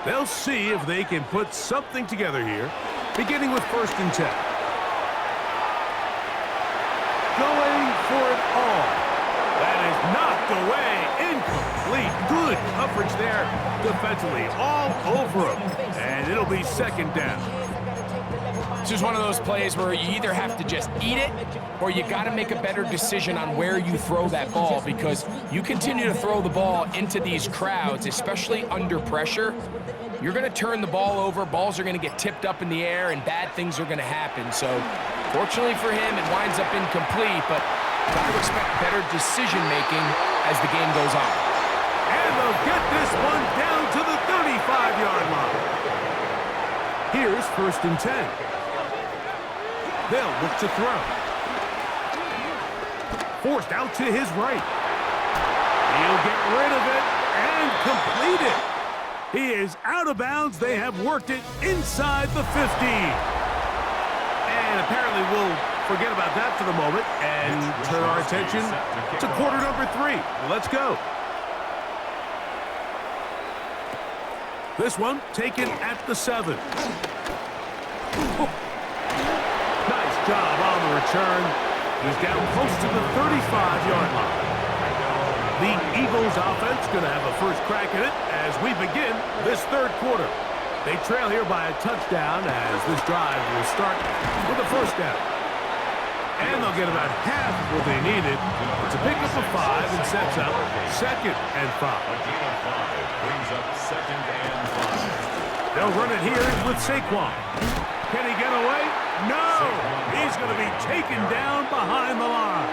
Speaker 5: They'll see if they can put something together here, beginning with 1st and 10. Going for it all. That is knocked away. Incomplete. Good coverage there defensively. All over him. And it'll be 2nd down.
Speaker 6: This is one of those plays where you either have to just eat it or you got to make a better decision on where you throw that ball, because you continue to throw the ball into these crowds, especially under pressure, you're going to turn the ball over, balls are going to get tipped up in the air, and bad things are going to happen. So fortunately for him, it winds up incomplete, but got to expect better decision-making as the game goes on.
Speaker 5: And they'll get this one down to the 35-yard line. Here's 1st and 10. They'll look to throw. Forced out to his right. He'll get rid of it and complete it. He is out of bounds. They have worked it inside the 15. And apparently we'll forget about that for the moment and turn our attention to quarter number 3. Let's go. This one taken at the 7. Nice job on the return. He's down close to the 35-yard line. The Eagles offense going to have a first crack at it as we begin this 3rd quarter. They trail here by a touchdown as this drive will start with a 1st down. And they'll get about half of what they needed. It's a pickup of 5 and sets up 2nd and 5.
Speaker 3: A gain of 5 brings up 2nd and 5.
Speaker 5: They'll run it here with Saquon. Can he get away? No! He's going to be taken down behind the line.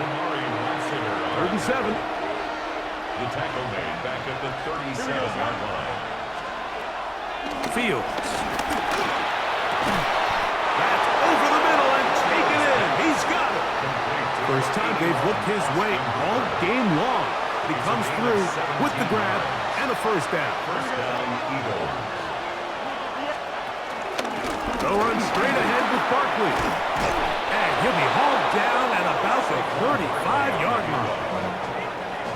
Speaker 5: 3rd and 7.
Speaker 3: The tackle made back at the 37-yard line.
Speaker 5: Fields. That's over the middle and taken in. He's got it. First time they've looked his way all game long. He comes through with the grab and a first down.
Speaker 3: First down, Eagles.
Speaker 5: They'll run straight ahead with Barkley. And he'll be hauled down at about the 35-yard line.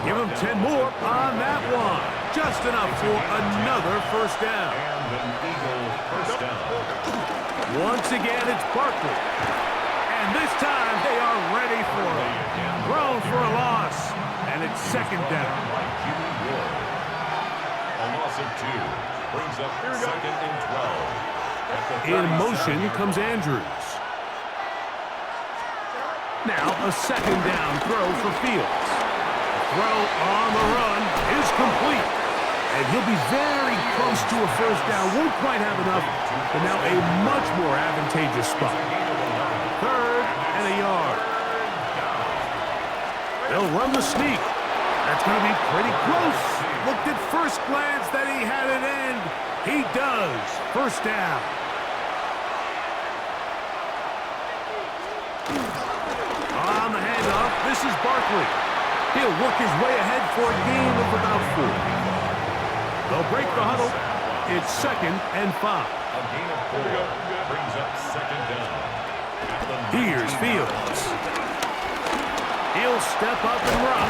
Speaker 5: Give him 10 more on that one. Just enough for another first down.
Speaker 3: And an Eagle first down.
Speaker 5: Once again, it's Barkley. And this time, they are ready for him. Thrown for a loss. And it's second down.
Speaker 3: A loss of 2. Brings up 2nd and 12.
Speaker 5: In motion comes Andrews. Now a second down throw for Fields. Throw on the run is complete. And he'll be very close to a first down. Won't quite have enough, but now a much more advantageous spot. 3rd and a yard. They'll run the sneak. That's going to be pretty close. Looked at first glance that he had it end. He does. First down. On the handoff, this is Barkley. He'll work his way ahead for a gain of about 4. They'll break the huddle. It's 2nd and 5.
Speaker 3: A gain of 4 brings up 2nd down.
Speaker 5: Here's Fields. He'll step up and run.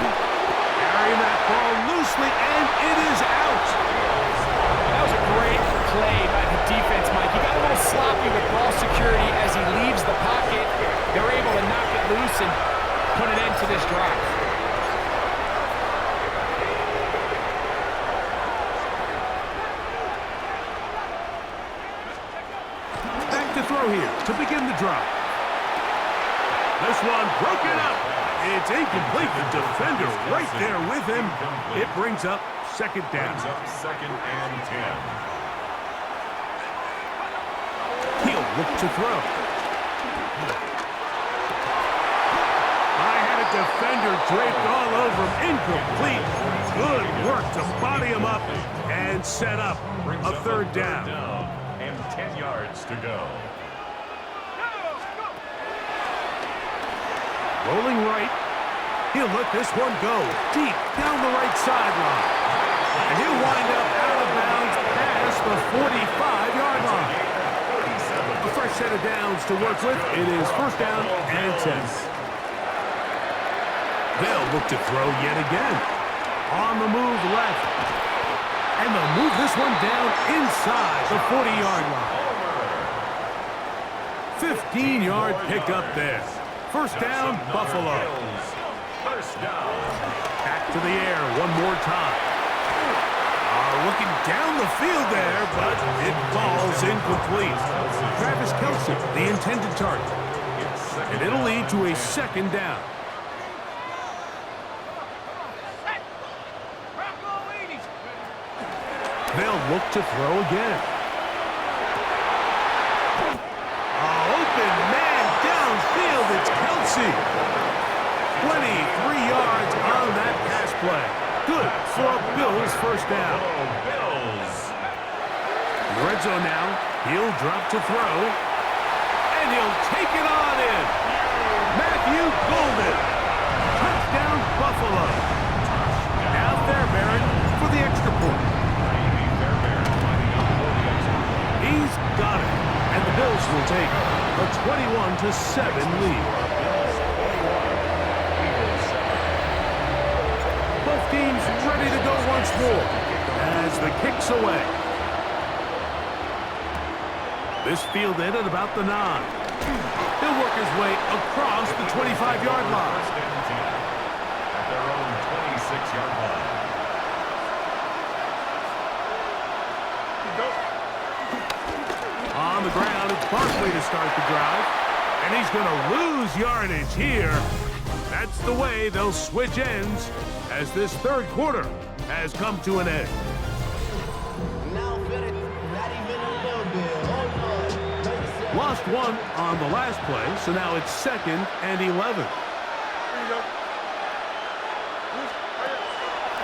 Speaker 5: Carrying that ball loosely, and it is out.
Speaker 6: That was a great play by the defense, Mike. He got a little sloppy with ball security as he leaves the pocket. They're able to knock it loose and put an end to this drive.
Speaker 5: Back to throw here to begin the drive. This one broken up. It's incomplete. The defender right there with him. It brings up 2nd down.
Speaker 3: Brings up 2nd and 10.
Speaker 5: He'll look to throw. I had a defender draped all over him. Incomplete. Good work to body him up and set up a 3rd down.
Speaker 3: And 10 yards to go.
Speaker 5: Rolling right. He'll let this one go deep down the right sideline. And he'll wind up out of bounds past the 45-yard line. A fresh set of downs to work with. It is first down and 10. They'll look to throw yet again. On the move left. And they'll move this one down inside the 40-yard line. 15-yard pickup there. First down, Buffalo.
Speaker 3: First down.
Speaker 5: Back to the air one more time. Looking down the field there, but it falls incomplete. Travis Kelce, the intended target. And it'll lead to a 2nd down. They'll look to throw again. Open man downfield, it's Kelce. 23 yards on that pass play. Good for a Bills first down. Red zone now. He'll drop to throw. And he'll take it on in. Matthew Golden. Touchdown Buffalo. Now Fairbairn for the extra point. He's got it. And the Bills will take a 21-7 lead. Both teams ready to go once more as the kick's away. This fielded at about the 9. He'll work his way across the 25-yard line.
Speaker 3: At their own 26-yard line.
Speaker 5: On the ground, it's Barkley to start the drive. And he's going to lose yardage here. That's the way they'll switch ends as this 3rd quarter has come to an end.
Speaker 8: Now, not even a
Speaker 5: lost one on the last play, so now it's 2nd and 11.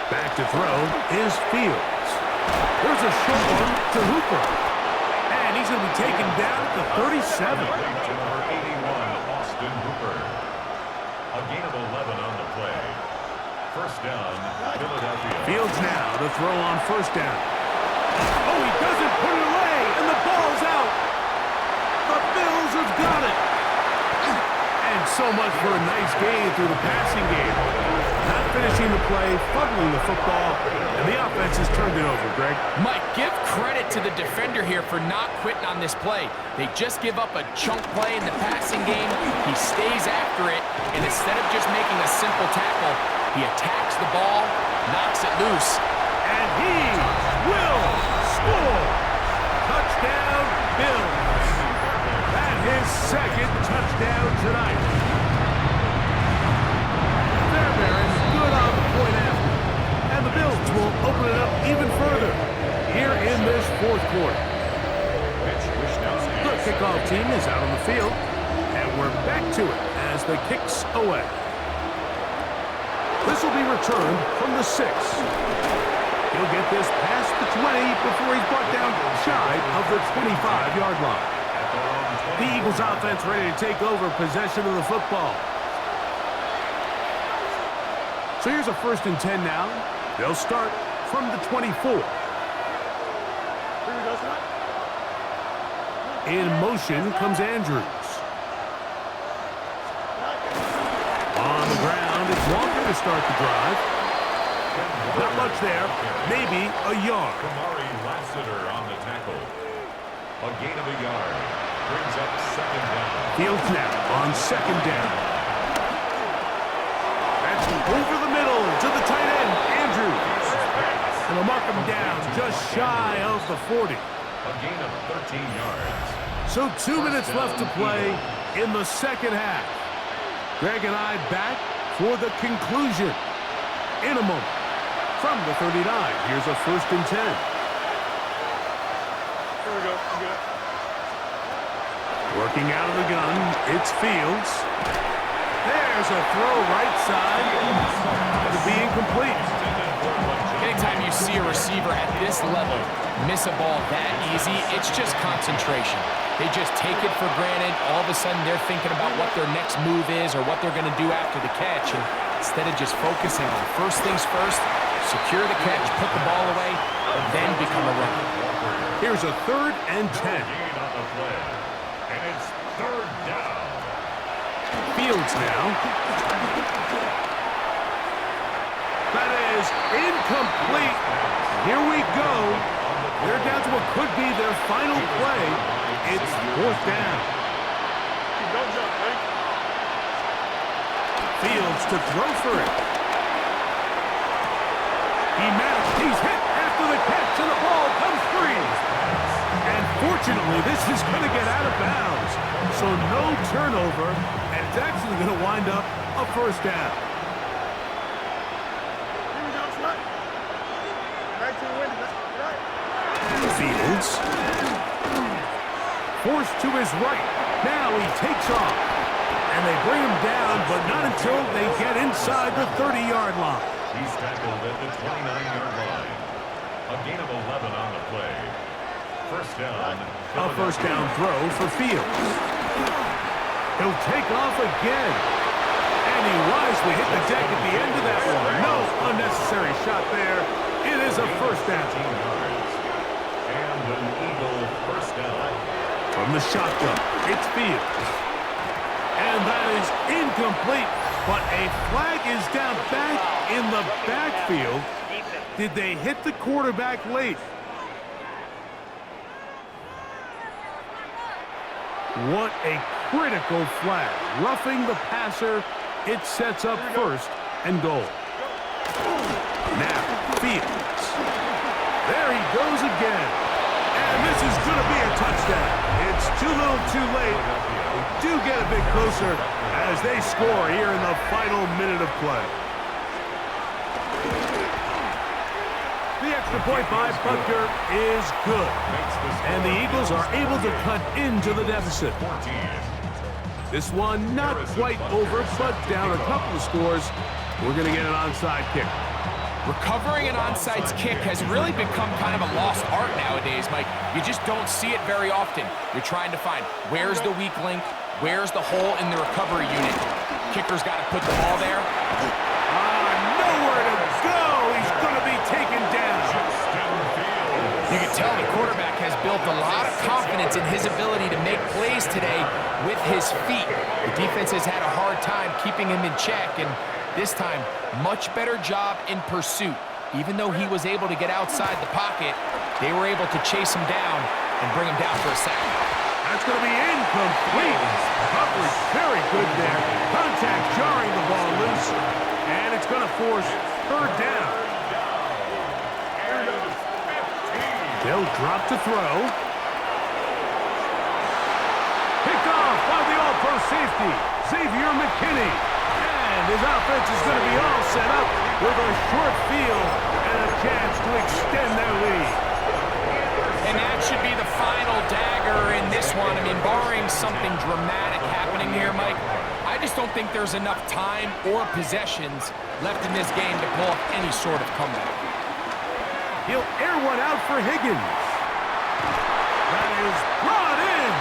Speaker 5: Back to throw is Fields. There's a short one to Hooper. And he's going to be taken down at the 37.
Speaker 3: To number 81, Austin Hooper. A gain of 11 on the play. First down, Philadelphia.
Speaker 5: Fields now to throw on first down. Oh, he doesn't put it away, and the ball's out. The Bills have got it. And so much for a nice gain through the passing game. Not finishing the play, fumbling the football, and the offense has turned it over, Greg.
Speaker 6: Mike, give credit to the defender here for not quitting on this play. They just give up a chunk play in the passing game. He stays after it, and instead of just making a simple tackle, he attacks the ball, knocks it loose.
Speaker 5: And he will score. Touchdown, Bills. And his 2nd touchdown tonight. Fairbairn good on the point after. And the Bills will open it up even further here in this 4th quarter. The kickoff team is out on the field, and we're back to it as the kicks away. This will be returned from the 6. He'll get this past the 20 before he's brought down shy of the 25-yard line. The Eagles offense ready to take over possession of the football. So here's a 1st and 10 now. They'll start from the 24. In motion comes Andrews. On the ground, it's Walker to start the drive. Not much there, maybe a yard.
Speaker 3: Kamari Lassiter on the tackle. A gain of a yard. Brings up 2nd down.
Speaker 5: Fields now on 2nd down. That's over the middle to the tight end, Andrews. And they'll mark him down just shy of the 40.
Speaker 3: A gain of 13 yards.
Speaker 5: So 2 minutes left to play in the 2nd half. Greg and I back for the conclusion in a moment. From the 39, here's a 1st and 10.
Speaker 8: Here we go.
Speaker 5: Working out of the gun, it's Fields. There's a throw right side. To be incomplete.
Speaker 6: Anytime you see a receiver at this level miss a ball that easy, it's just concentration. They just take it for granted. All of a sudden, they're thinking about what their next move is or what they're going to do after the catch. And instead of just focusing on first things first, secure the catch, put the ball away, and then become a runner.
Speaker 5: Here's a 3rd and 10.
Speaker 3: Gain on the play. And it's 3rd down.
Speaker 5: Fields now. That is incomplete. Here we go. They're down to what could be their final play. It's 4th down. Fields to throw for it. He's hit after the catch, and the ball comes free. And fortunately, this is going to get out of bounds. So no turnover, and it's actually going to wind up a 1st down. Fields. Forced to his right. Now he takes off. And they bring him down, but not until they get inside the 30-yard line.
Speaker 3: He's tackled at the 29-yard line. A gain of 11 on the play. First down.
Speaker 5: A 1st down throw for Fields. He'll take off again. And he wisely hit the deck at the end of that one. No unnecessary shot there. It is a 1st down.
Speaker 3: And an Eagle 1st down.
Speaker 5: From the shotgun, it's Fields. And that is incomplete. But a flag is down back in the backfield. Did they hit the quarterback late? What a critical flag. Roughing the passer. It sets up 1st and goal. Now, Fields. There he goes again. And this is going to be a touchdown. It's too little too late. We do get a bit closer as they score here in the final minute of play. The extra point by Butker is good. And the Eagles are able to cut into the deficit. This one not quite over, but down a couple of scores. We're going to get an onside kick.
Speaker 6: Recovering an onside kick has really become kind of a lost art nowadays, Mike. You just don't see it very often. You're trying to find where's the weak link, where's the hole in the recovery unit. Kicker's got to put the ball there.
Speaker 5: Nowhere to go. He's going to be taken down.
Speaker 6: You can tell the quarterback has built a lot of confidence in his ability to make plays today with his feet. The defense has had a hard time keeping him in check, and this time, much better job in pursuit. Even though he was able to get outside the pocket, they were able to chase him down and bring him down for a sack.
Speaker 5: That's going to be incomplete. Coverage very good there. Contact jarring the ball loose, and it's going to force third down. They'll drop to throw. Picked off by the all-pro safety, Xavier McKinney. And his offense is going to be all set up with a short field and a chance to extend their lead.
Speaker 6: And that should be the final dagger in this one. I mean, barring something dramatic happening here, Mike, I just don't think there's enough time or possessions left in this game to pull off any sort of comeback.
Speaker 5: He'll air one out for Higgins. That is brought in.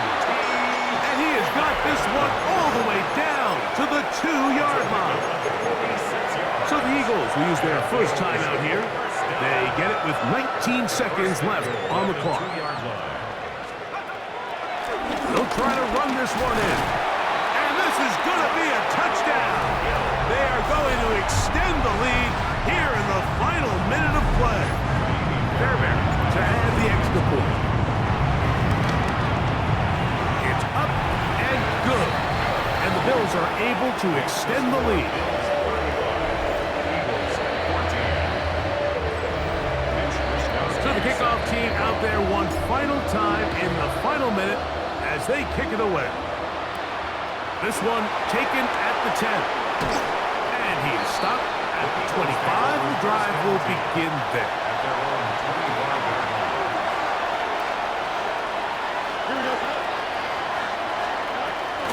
Speaker 5: And he has got this one all the way down to the 2-yard line. So the Eagles will use their first timeout here. They get it with 19 seconds left on the clock. They'll try to run this one in. And this is going to be a touchdown. They are going to extend the lead here in the final minute of play. Fairbairn to add the extra point. It's up and good. And the Bills are able to extend the lead. So the kickoff team out there one final time in the final minute as they kick it away. This one taken at the 10. And he is stopped at the 25. The drive will begin there.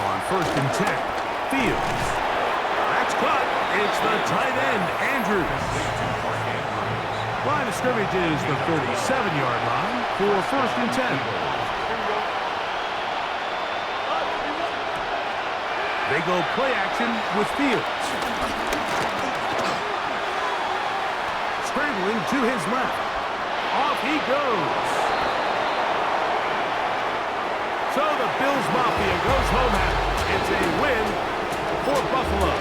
Speaker 5: On 1st and 10, Fields. That's caught. It's the tight end, Andrews. Line of scrimmage is the 37-yard line for 1st and 10. They go play action with Fields. Scrambling to his left. Off he goes. So the Bills Mafia goes home happy. It's a win for Buffalo.